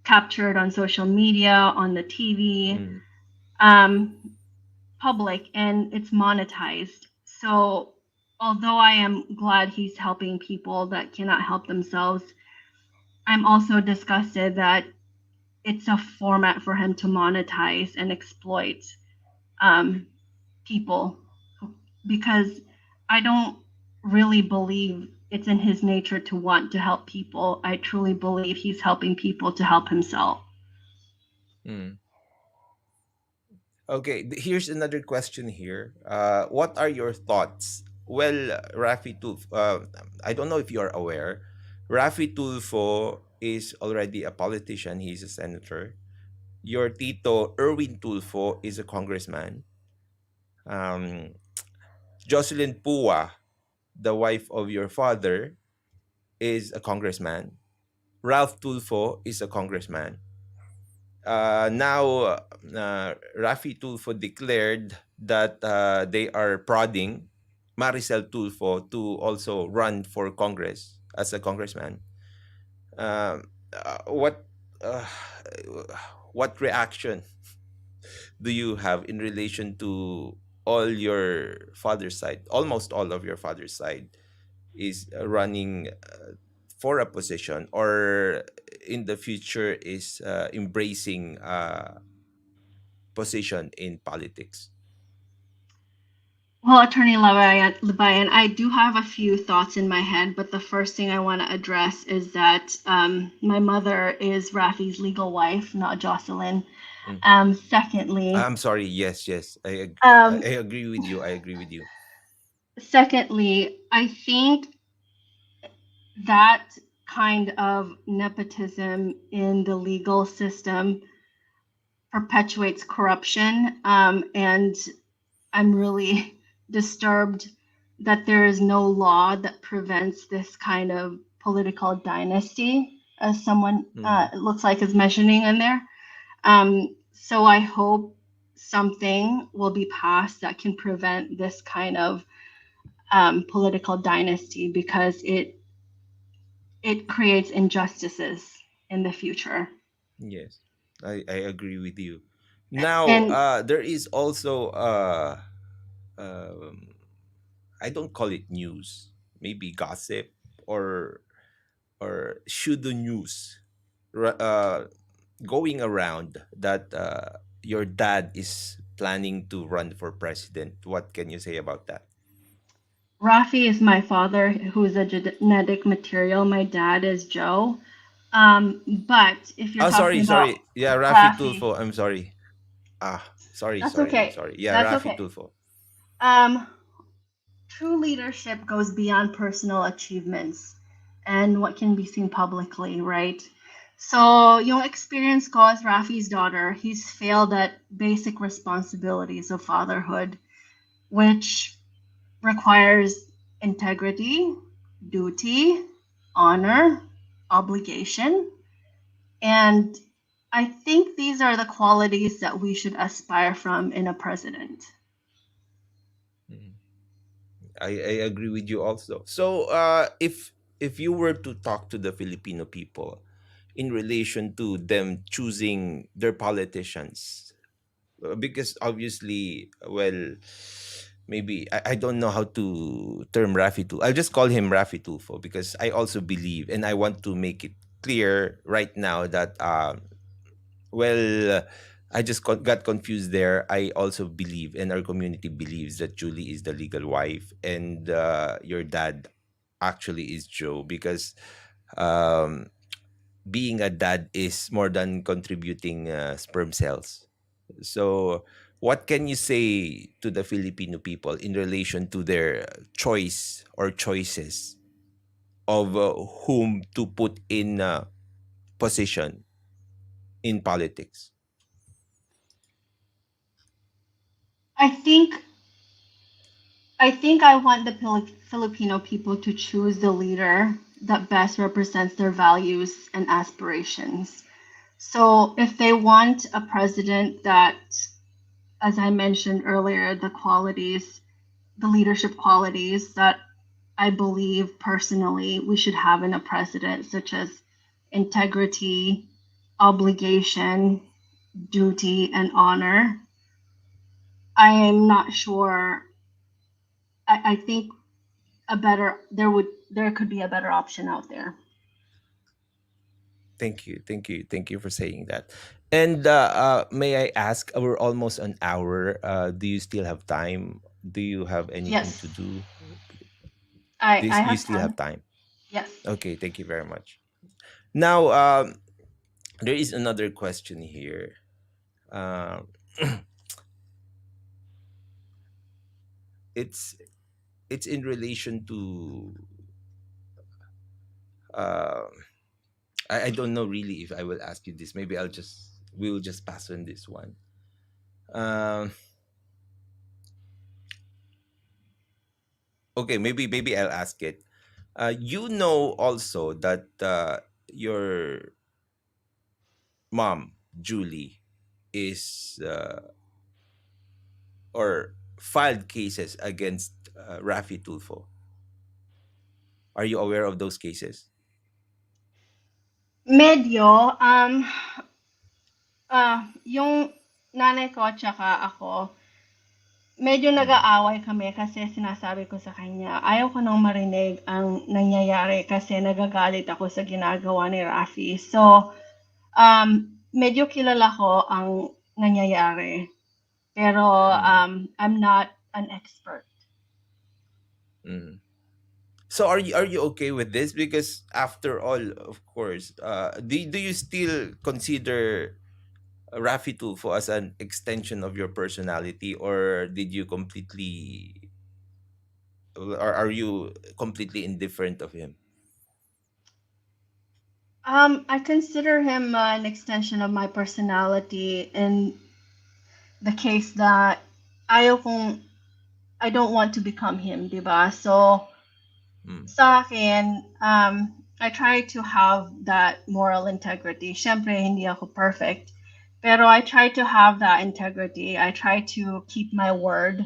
captured on social media, on the TV, public, and it's monetized. So although I am glad he's helping people that cannot help themselves, I'm also disgusted that it's a format for him to monetize and exploit people, because I don't really believe it's in his nature to want to help people. I truly believe he's helping people to help himself. Okay, here's another question here. What are your thoughts? Well, Raffy Tulfo, I don't know if you are aware, Raffy Tulfo is already a politician. He's a senator. Your tito, Erwin Tulfo, is a congressman. Jocelyn Pua, the wife of your father, is a congressman. Ralph Tulfo is a congressman. Now, Raffy Tulfo declared that they are prodding Maricel Tulfo to also run for Congress as a congressman. Uh, uh, what uh, what reaction do you have in relation to all your father's side? Almost all of your father's side is running for a position, or in the future is embracing position in politics. Well, Attorney Lebayan, I do have a few thoughts in my head, but the first thing I want to address is that my mother is Raffy's legal wife, not Jocelyn. Secondly, I'm sorry. Yes, I agree with you. I agree with you. secondly, I think that kind of nepotism in the legal system perpetuates corruption. And I'm really disturbed that there is no law that prevents this kind of political dynasty, as someone Mhm. it looks like is mentioning in there. So I hope something will be passed that can prevent this kind of political dynasty, because it creates injustices in the future. Yes, I agree with you. Now, And there is also um, I don't call it news, maybe gossip or pseudo news, going around that your dad is planning to run for president. What can you say about that? Raffy is my father, who's a genetic material. My dad is Joe. But if you're Oh, talking sorry, about sorry. Yeah, Raffy Raffy, Tulfo. I'm sorry. Sorry, that's sorry, okay. sorry. Yeah, That's Raffy okay. Tulfo. Um, True leadership goes beyond personal achievements and what can be seen publicly, right? So, yung experience ko as Rafi's daughter, he's failed at basic responsibilities of fatherhood, which requires integrity, duty, honor, obligation. And I think these are the qualities that we should aspire from in a president. Mhm. I agree with you also. So, if you were to talk to the Filipino people in relation to them choosing their politicians, because obviously, well, maybe I don't know how to term Rafi Tulfo. I'll just call him Rafi Tulfo because I also believe, and I want to make it clear right now that well, I just got confused there. I also believe, and our community believes, that Julie is the legal wife, and your dad actually is Joe, because um, being a dad is more than contributing sperm cells. So, what can you say to the Filipino people in relation to their choice or choices of whom to put in position in politics? I think I want the Filipino people to choose the leader that best represents their values and aspirations. So if they want a president that, as I mentioned earlier, the leadership qualities that I believe personally we should have in a president, such as integrity, obligation, duty, and honor, I am not sure. I think there could be a better option out there. Thank you, thank you, thank you for saying that. And may I ask? We're almost an hour. Do you still have time? Do you have anything Yes, to do? I You have still have time. time. Yes. Okay, thank you very much. Now, there is another question here. Um, it's it's in relation to uh, I don't know really if I will ask you this. Maybe we will just pass on this one. Um, okay, maybe I'll ask it. You know also that your mom Julie is or filed cases against Raffy Tulfo. Are you aware of those cases? Medyo, yung nanay ko at saka ako, medyo Mhm. nag-aaway kami kasi sinasabi ko sa kanya, ayaw ko nang marinig ang nangyayari kasi nagagalit ako sa ginagawa ni Rafi. So, medyo kilala ko ang nangyayari. Pero Mhm. I'm not an expert. Mhm. So are you okay with this? Because after all, of course, do you still consider Raffy Tulfo as an extension of your personality, or did you completely, or are you completely indifferent of him? I consider him an extension of my personality in the case that ayaw kong, I don't want to become him, di ba? So, Mm. sa akin, I try to have that moral integrity. Siyempre, hindi ako perfect. Pero I try to have that integrity. I try to keep my word.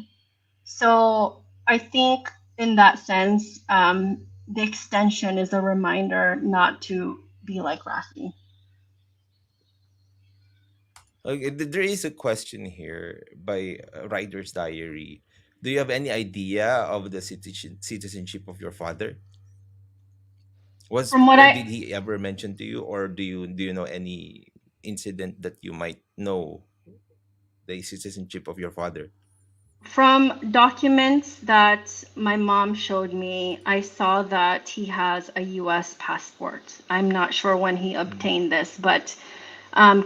So I think in that sense, the extension is a reminder not to be like Rafi. Okay, there is a question here by Rider's Diary. Do you have any idea of the citizenship of your father? From what Did I he ever mention to you, or do you know any incident that you might know the citizenship of your father? From documents that my mom showed me, I saw that he has a US passport. I'm not sure when he Mm. obtained this, but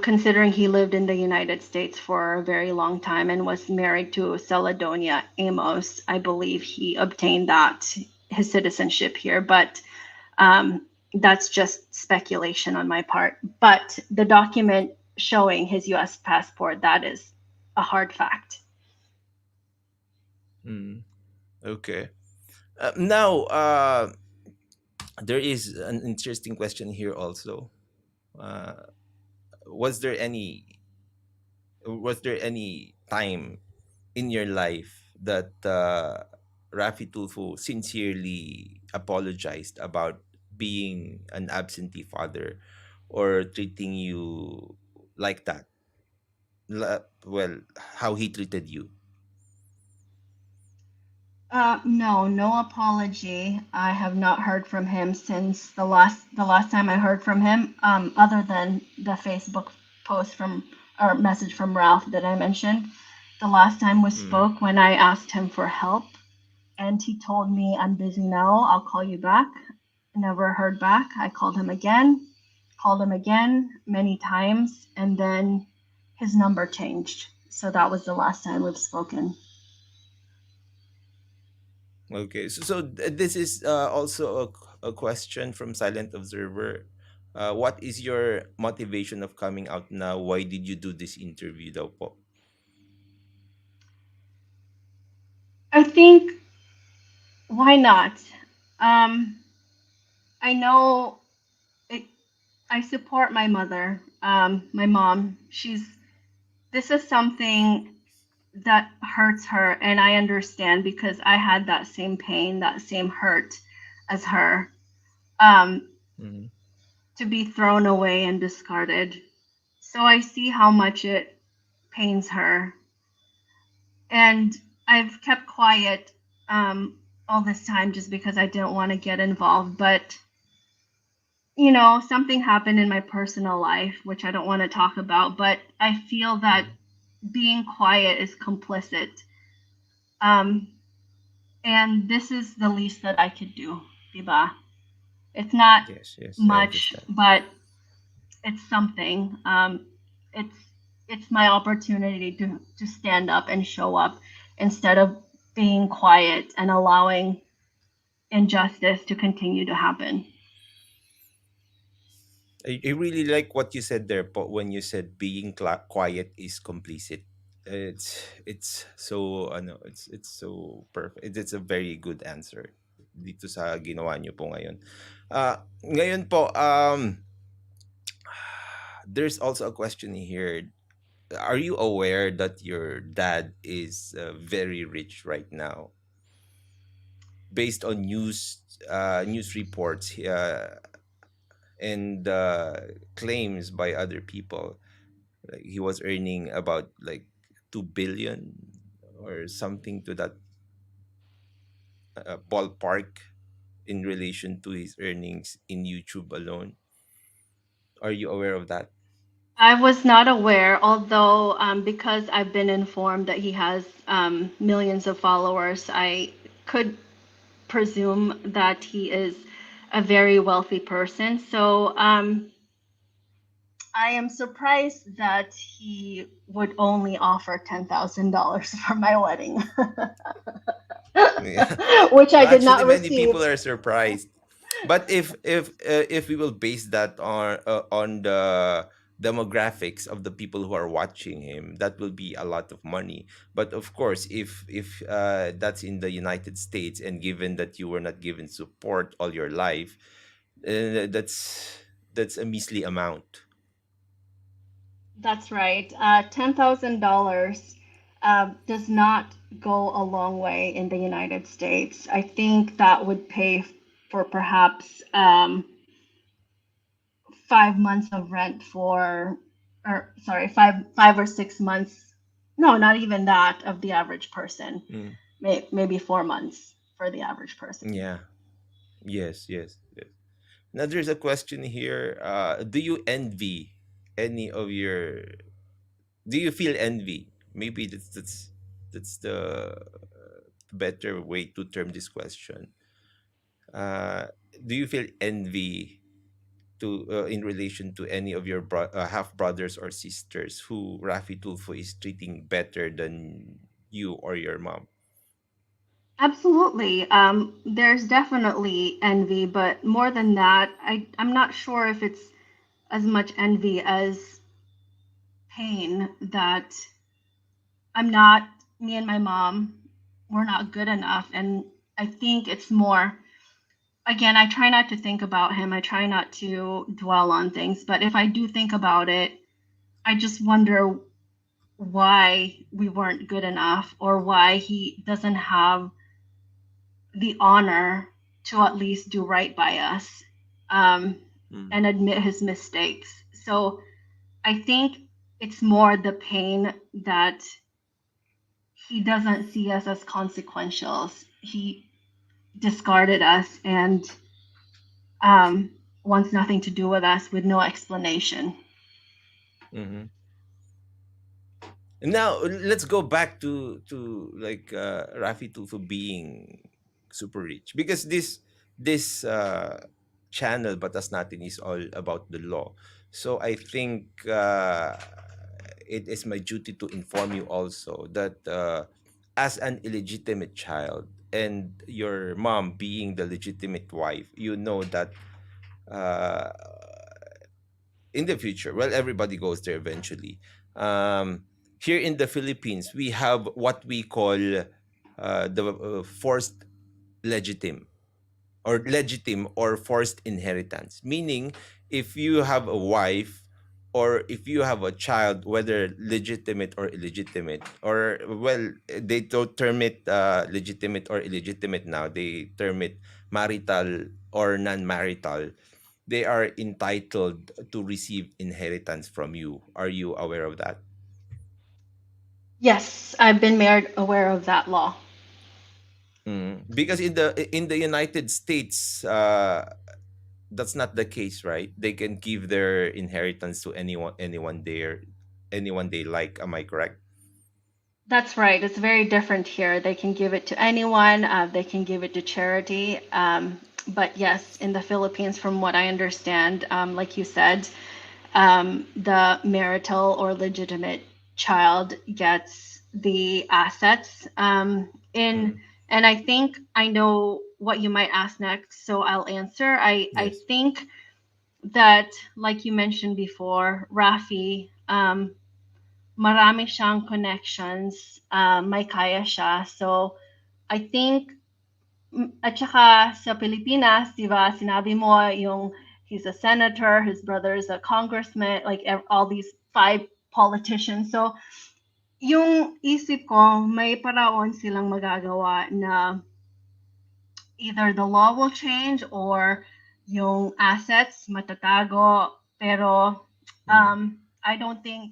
considering he lived in the United States for a very long time and was married to Celadonia Amos, I believe he obtained that, his citizenship here. But that's just speculation on my part. But the document showing his US passport, that is a hard fact. Mm. Okay. Now, there is an interesting question here also. Uh, was there any was there any time in your life that Raffy Tulfo sincerely apologized about being an absentee father or treating you like that? Well, how he treated you? No, no apology. I have not heard from him since the last time I heard from him, other than the Facebook post from or message from Ralph that I mentioned. The last time we Mm. spoke when I asked him for help, and he told me, I'm busy now, I'll call you back. Never heard back. I called him again many times, and then his number changed. So that was the last time we've spoken. Okay, this is also a question from Silent Observer. What is your motivation of coming out now? Why did you do this interview daw po? I think, why not? Um, I know it, I support my mother, my mom. This is something that hurts her, and I understand because I had that same pain, that same hurt as her, um, Mhm. to be thrown away and discarded. So I see how much it pains her. And I've kept quiet all this time just because I didn't want to get involved. But something happened in my personal life, which I don't want to talk about, but I feel that Mhm. being quiet is complicit. Um, and this is the least that I could do, diba? It's not Yes, yes, I much, understand. but it's something. It's it's my opportunity to stand up and show up instead of being quiet and allowing injustice to continue to happen. I really like what you said there, but when you said being quiet is complicit, it's so it's so perfect. It's a very good answer dito sa ginawa niyo po ngayon. Ngayon po, there's also a question here. Are you aware that your dad is very rich right now? Based on news reports and claims by other people, like he was earning about like 2 billion or something to that ballpark in relation to his earnings in YouTube alone. Are you aware of that? I was not aware, although because I've been informed that he has millions of followers, I could presume that he is a very wealthy person. So I am surprised that he would only offer $10,000 for my wedding, Yeah. which I did Actually, not many receive. people are surprised. But if we will base that on the demographics of the people who are watching him, that will be a lot of money. But of course, if that's in the United States, and given that you were not given support all your life, that's a measly amount. That's right. $10,000 does not go a long way in the United States. I think that would pay for perhaps 5 months of rent for, or sorry, 5 or 6 months. No, not even that of the average person. Mm. Maybe 4 months for the average person. Yeah. Yes, yes, yes. Now there's a question here. Do you envy any of your? Do you feel envy? Maybe that's the better way to term this question. Uh, do you feel envy to in relation to any of your half brothers or sisters who Raffy Tulfo is treating better than you or your mom? Absolutely. There's definitely envy, but more than that, I'm not sure if it's as much envy as pain that I'm not, me and my mom, we're not good enough. And I think it's more, again, I try not to think about him. I try not to dwell on things. But if I do think about it, I just wonder why we weren't good enough or why he doesn't have the honor to at least do right by us, um, Mm. and admit his mistakes. So I think it's more the pain that he doesn't see us as consequentials. He discarded us and um, wants nothing to do with us with no explanation. Mm-hmm. Now let's go back to like Rafi Tulfo being super rich, because this channel BATASnatin is all about the law. So I think it is my duty to inform you also that as an illegitimate child and your mom being the legitimate wife, you know that uh, in the future, well, everybody goes there eventually. Here in the Philippines, we have what we call the forced legitim or forced inheritance. Meaning, if you have a wife or if you have a child, whether legitimate or illegitimate, or well, they don't term it legitimate or illegitimate now. They term it marital or non-marital. They are entitled to receive inheritance from you. Are you aware of that? Yes, I've been made aware of that law. Because in the United States, that's not the case, right? They can give their inheritance to anyone they like. Am I correct? That's right. It's very different here. They can give it to anyone, they can give it to charity. But yes, in the Philippines, from what I understand, like you said, the marital or legitimate child gets the assets. In Mm. and I think I know what you might ask next, so I'll answer. I Yes. think that, like you mentioned before, Rafi, marami siyang connections, may kaya siya. So, I think, at saka sa Pilipinas, di ba, sinabi mo yung he's a senator, his brother is a congressman, like all these five politicians. So, yung isip ko, may paraon silang magagawa na either the law will change or yung assets matatago. Pero, Mm. I don't think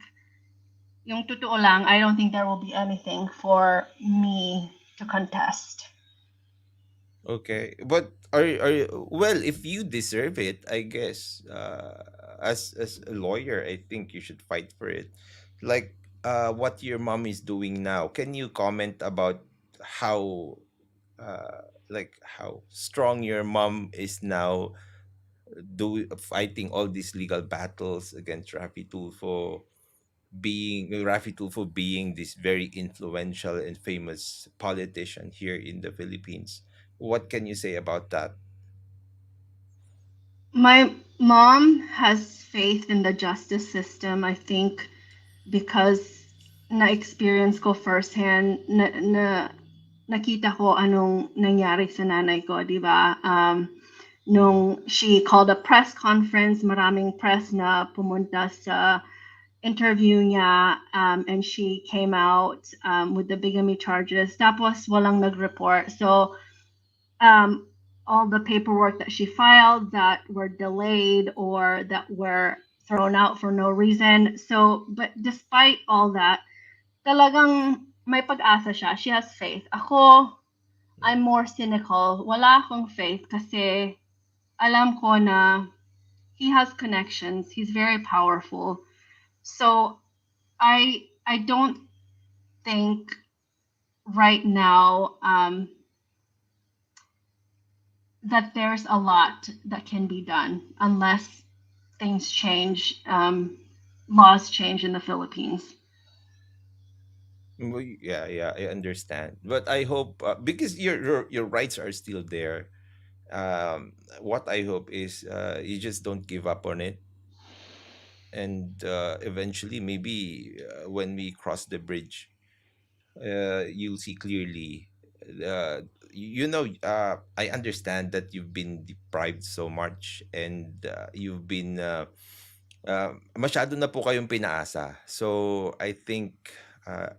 yung totoo lang, I don't think there will be anything for me to contest. Okay, but well, if you deserve it, I guess as a lawyer, I think you should fight for it. Like what your mom is doing now. Can you comment about how like how strong your mom is now, fighting all these legal battles against Raffy Tulfo being this very influential and famous politician here in the Philippines. What can you say about that? My mom has faith in the justice system, I think, because na-experience ko firsthand, nakita ko anong nangyari sa nanay ko, di ba? Mm. Nung she called a press conference, maraming press na pumunta sa interview niya, and she came out with the bigamy charges. Tapos walang nag-report. So um, all the paperwork that she filed that were delayed or that were thrown out for no reason. So, but despite all that, talagang may pag-asa siya. She has faith. Ako, Mm. I'm more cynical. Wala akong faith kasi alam ko na he has connections. He's very powerful. So I don't think right now that there's a lot that can be done unless things change, laws change in the Philippines. Well, yeah, yeah, I understand. But I hope because your rights are still there. What I hope is you just don't give up on it, and eventually, maybe when we cross the bridge, you'll see clearly. I understand that you've been deprived so much, and you've been masyado na po kayong pinaasa. So I think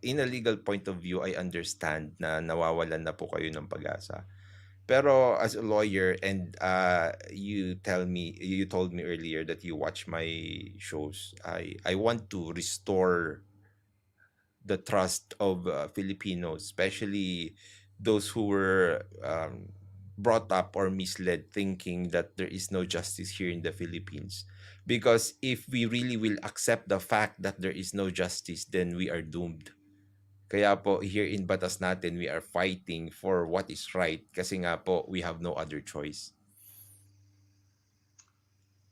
in a legal point of view, I understand na nawawalan na po kayo ng pag-asa. Pero as a lawyer, and you told me earlier that you watch my shows. I want to restore the trust of Filipinos, especially those who were brought up or misled thinking that there is no justice here in the Philippines. Because if we really will accept the fact that there is no justice, then we are doomed. Kaya po, here in Batas natin, we are fighting for what is right kasi nga po, we have no other choice.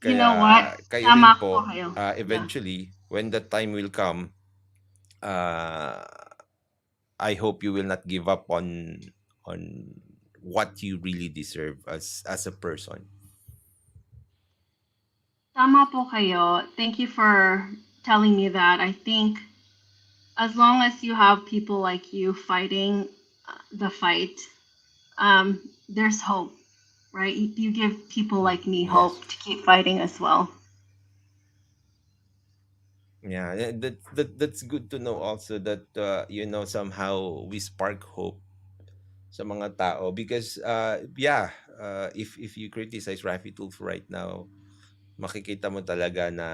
You Kaya know what? kayo rin Tama po po, kayo. Yeah. eventually, when the time will come, uh, I hope you will not give up on what you really deserve as a person. Tama po kayo. Thank you for telling me that. I think as long as you have people like you fighting the fight, there's hope, right? You give people Mm. like me Yes. hope to keep fighting as well. Yeah, that's good to know also that somehow we spark hope sa mga tao because if you criticize Raffy Tulfo right now, makikita mo talaga na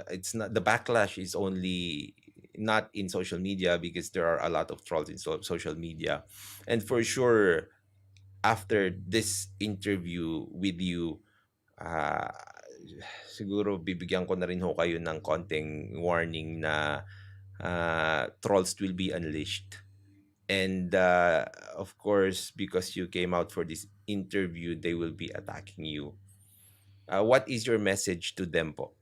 it's not the backlash is only not in social media because there are a lot of trolls in social media. And for sure after this interview with you, ah, siguro bibigyan ko na rin ho kayo ng konting warning na trolls will be unleashed. And of course, because you came out for this interview, they will be attacking you. What is your message to them po?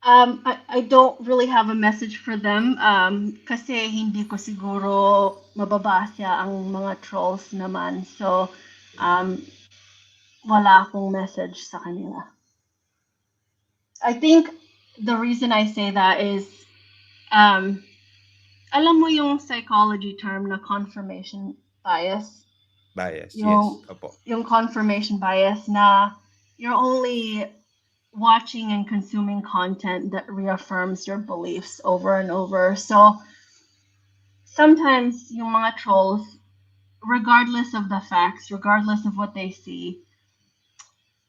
I don't really have a message for them kasi hindi ko siguro mababasa ang mga trolls naman. So, um, wala akong message sa kanila. I think the reason I say that is, um, alam mo yung psychology term na confirmation bias? Bias, yes. Yung, Opo. yung confirmation bias na you're only watching and consuming content that reaffirms your beliefs over and over. So sometimes yung mga trolls, regardless of the facts, regardless of what they see,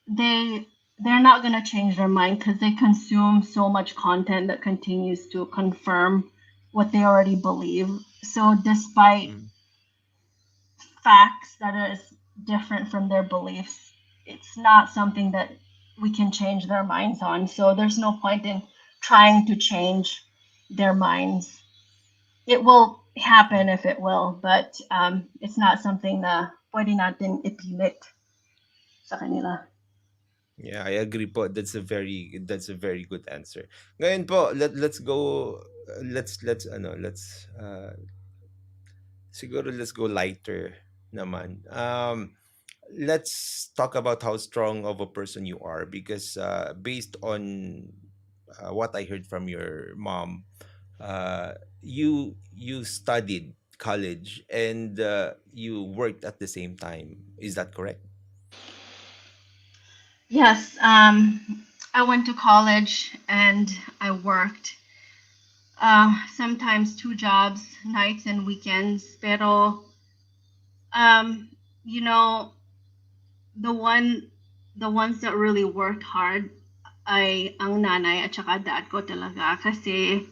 they they're not going to change their mind because they consume so much content that continues to confirm what they already believe. So despite Mm. facts that is different from their beliefs, it's not something that we can change their minds on. So there's no point in trying to change their minds. It will happen if it will, but it's not something na pwede natin ipilit sa kanila. Yeah, I agree po. That's a very good answer. Ngayon po, let's go let's go lighter naman. let's talk about how strong of a person you are, because based on what I heard from your mom, you studied college and you worked at the same time. Is that correct? Yes, I went to college and I worked sometimes two jobs, nights and weekends. Pero, um, you know, the one, the ones that really worked hard ay ang nanay at saka dad ko talaga. Kasi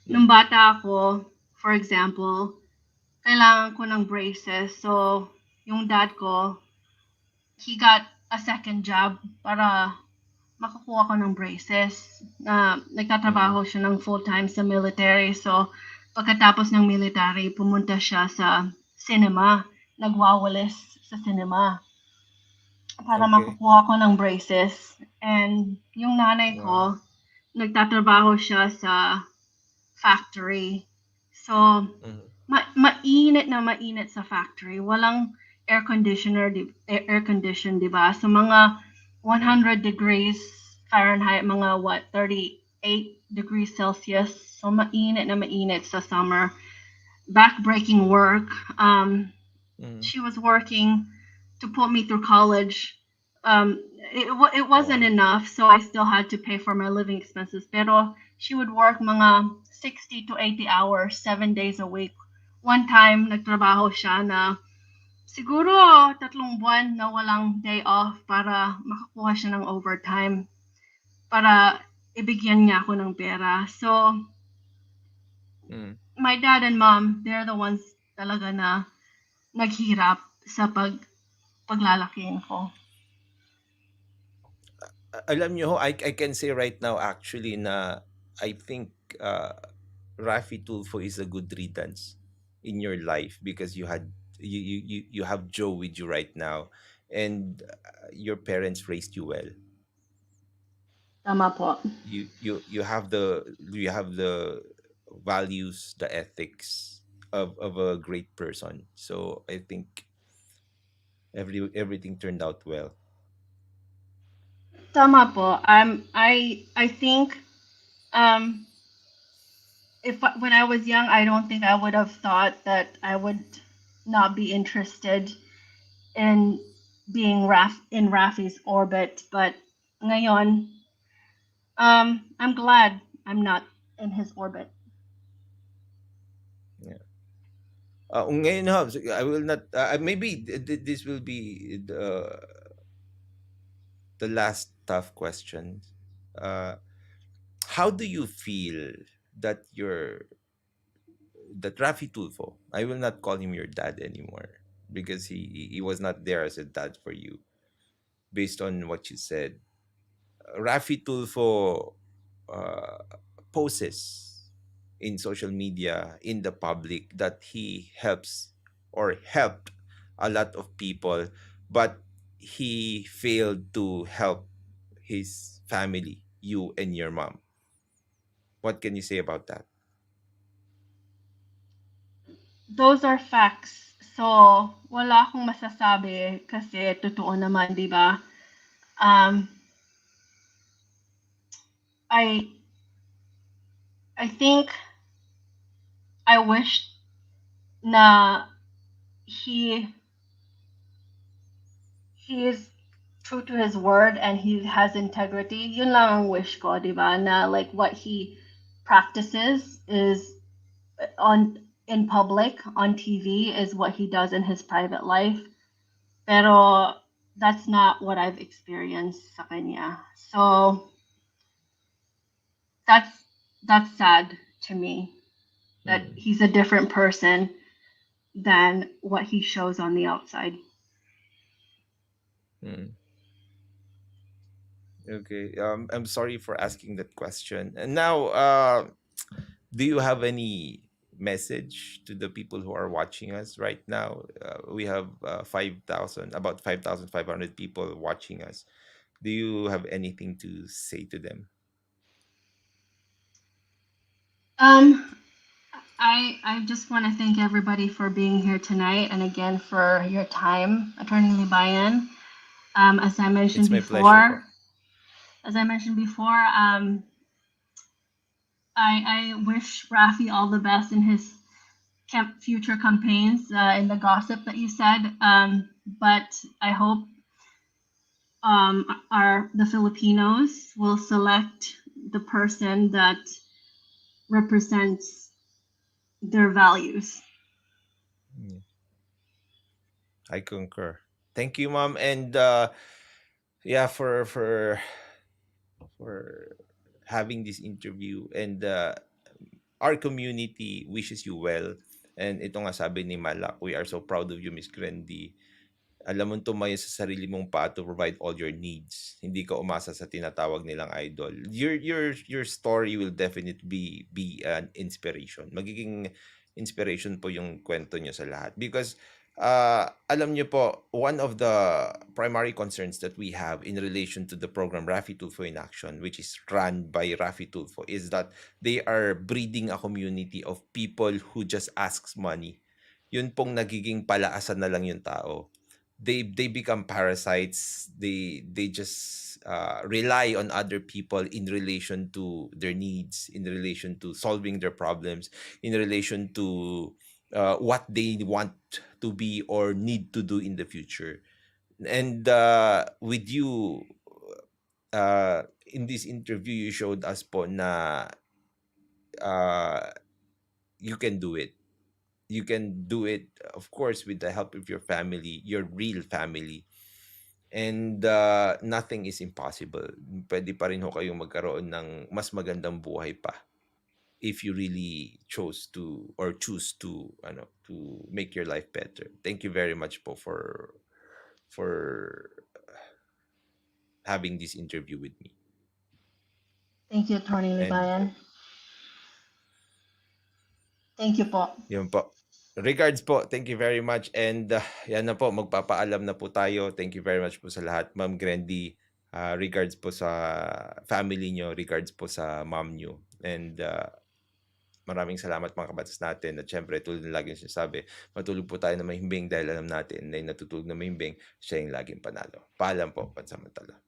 nung Mm. bata ako, for example, kailangan ko ng braces. So, yung dad ko, he got a second job para makakuha ko ng braces. Mm. Nagtatrabaho siya ng full-time sa military. So, pagkatapos ng military, pumunta siya sa cinema. Nagwawalis sa cinema para Okay. makakuha ko ng braces. And yung nanay Wow. ko, nagtatrabaho siya sa factory. So, Mhm. mainit na mainit sa factory. Walang air conditioner, air condition, di ba? So, mga Mm. 100 degrees Fahrenheit, mga what, 38 degrees Celsius. So, mainit na mainit sa summer. Back-breaking work. Mm. She was working to put me through college. It wasn't Wow. enough, so I still had to pay for my living expenses. Pero she would work mga 60 to 80 hours, 7 days a week. One time, nagtrabaho siya na siguro 3 buwan na walang day off para makakuha siya ng overtime para ibigyan niya ako ng pera. So, Mm. my dad and mom, they're the ones talaga na naghirap sa paglalakihin ko. Alam nyo, I can say right now actually na I think uh, Raffy Tulfo is a good riddance in your life, because you have Joe with you right now, and your parents raised you well. Tama po. You have the values, the ethics of a great person. So I think everything turned out well. Tama po. I think um when I was young, I don't think I would have thought that I would not be interested in being in Rafi's orbit, but ngayon, I'm glad I'm not in his orbit. Yeah. Ngayon, Hobbs, I will not. Maybe this will be the last tough question. Uh, how do you feel that that Rafi Tulfo? I will not call him your dad anymore, because he was not there as a dad for you, based on what you said. Rafi Tulfo uh, poses in social media, in the public, that he helps or helped a lot of people, but he failed to help his family, you and your mom. What can you say about that? Those are facts. So, wala akong masasabi kasi totoo naman, di ba? Um, I I think I wish na he he is true to his word and he has integrity. Yun lang ang wish ko, di ba? Na like what he practices is on in public on TV is what he does in his private life. Pero that's not what I've experienced sa kanya. So that's that's sad to me that Mm, he's a different person than what he shows on the outside. mm. Okay. I'm sorry for asking that question. And now, do you have any message to the people who are watching us right now? We have 5,000, about 5,500 people watching us. Do you have anything to say to them? Um, I just want to thank everybody for being here tonight and again for your time, Attorney Libayan. As I mentioned It's my pleasure po. before, I wish Raffy all the best in his future campaigns in the gossip that you said. But I hope the Filipinos will select the person that represents their values. I concur. Thank you, ma'am. And yeah, for having this interview, and our community wishes you well. And ito nga sabi ni Malak, we are so proud of you, Miss Grendy. Alam mong tumayo sa sarili mong paa to provide all your needs. Hindi ka umasa sa tinatawag nilang idol. Your story will definitely be an inspiration. Magiging inspiration po yung kwento nyo sa lahat. Because alam nyo po, one of the primary concerns that we have in relation to the program Raffy Tulfo in Action, which is run by Raffy Tulfo, is that they are breeding a community of people who just asks money. Yun pong nagiging palaasan na lang yung tao. They become parasites. They just rely on other people in relation to their needs, in relation to solving their problems, in relation to what they want to be or need to do in the future. And with you, in this interview, you showed us po na you can do it. You can do it, of course, with the help of your family, your real family. And nothing is impossible. Pwede pa rin ho kayong magkaroon ng mas magandang buhay pa if you really chose to or choose to make your life better. Thank you very much po for having this interview with me. Thank you, Attorney Libayan. Thank you po. Yun po. Regards po. Thank you very much. And yan na po, magpapaalam na po tayo. Thank you very much po sa lahat. Ma'am Grendy, regards po sa family nyo. Regards po sa mom nyo. And maraming salamat mga kabatas natin. At syempre, tulad ng laging sinasabi, matulog po tayo na mahimbing dahil alam natin na yung natutulog na mahimbing, siya yung laging panalo. Paalam po, pansamantala.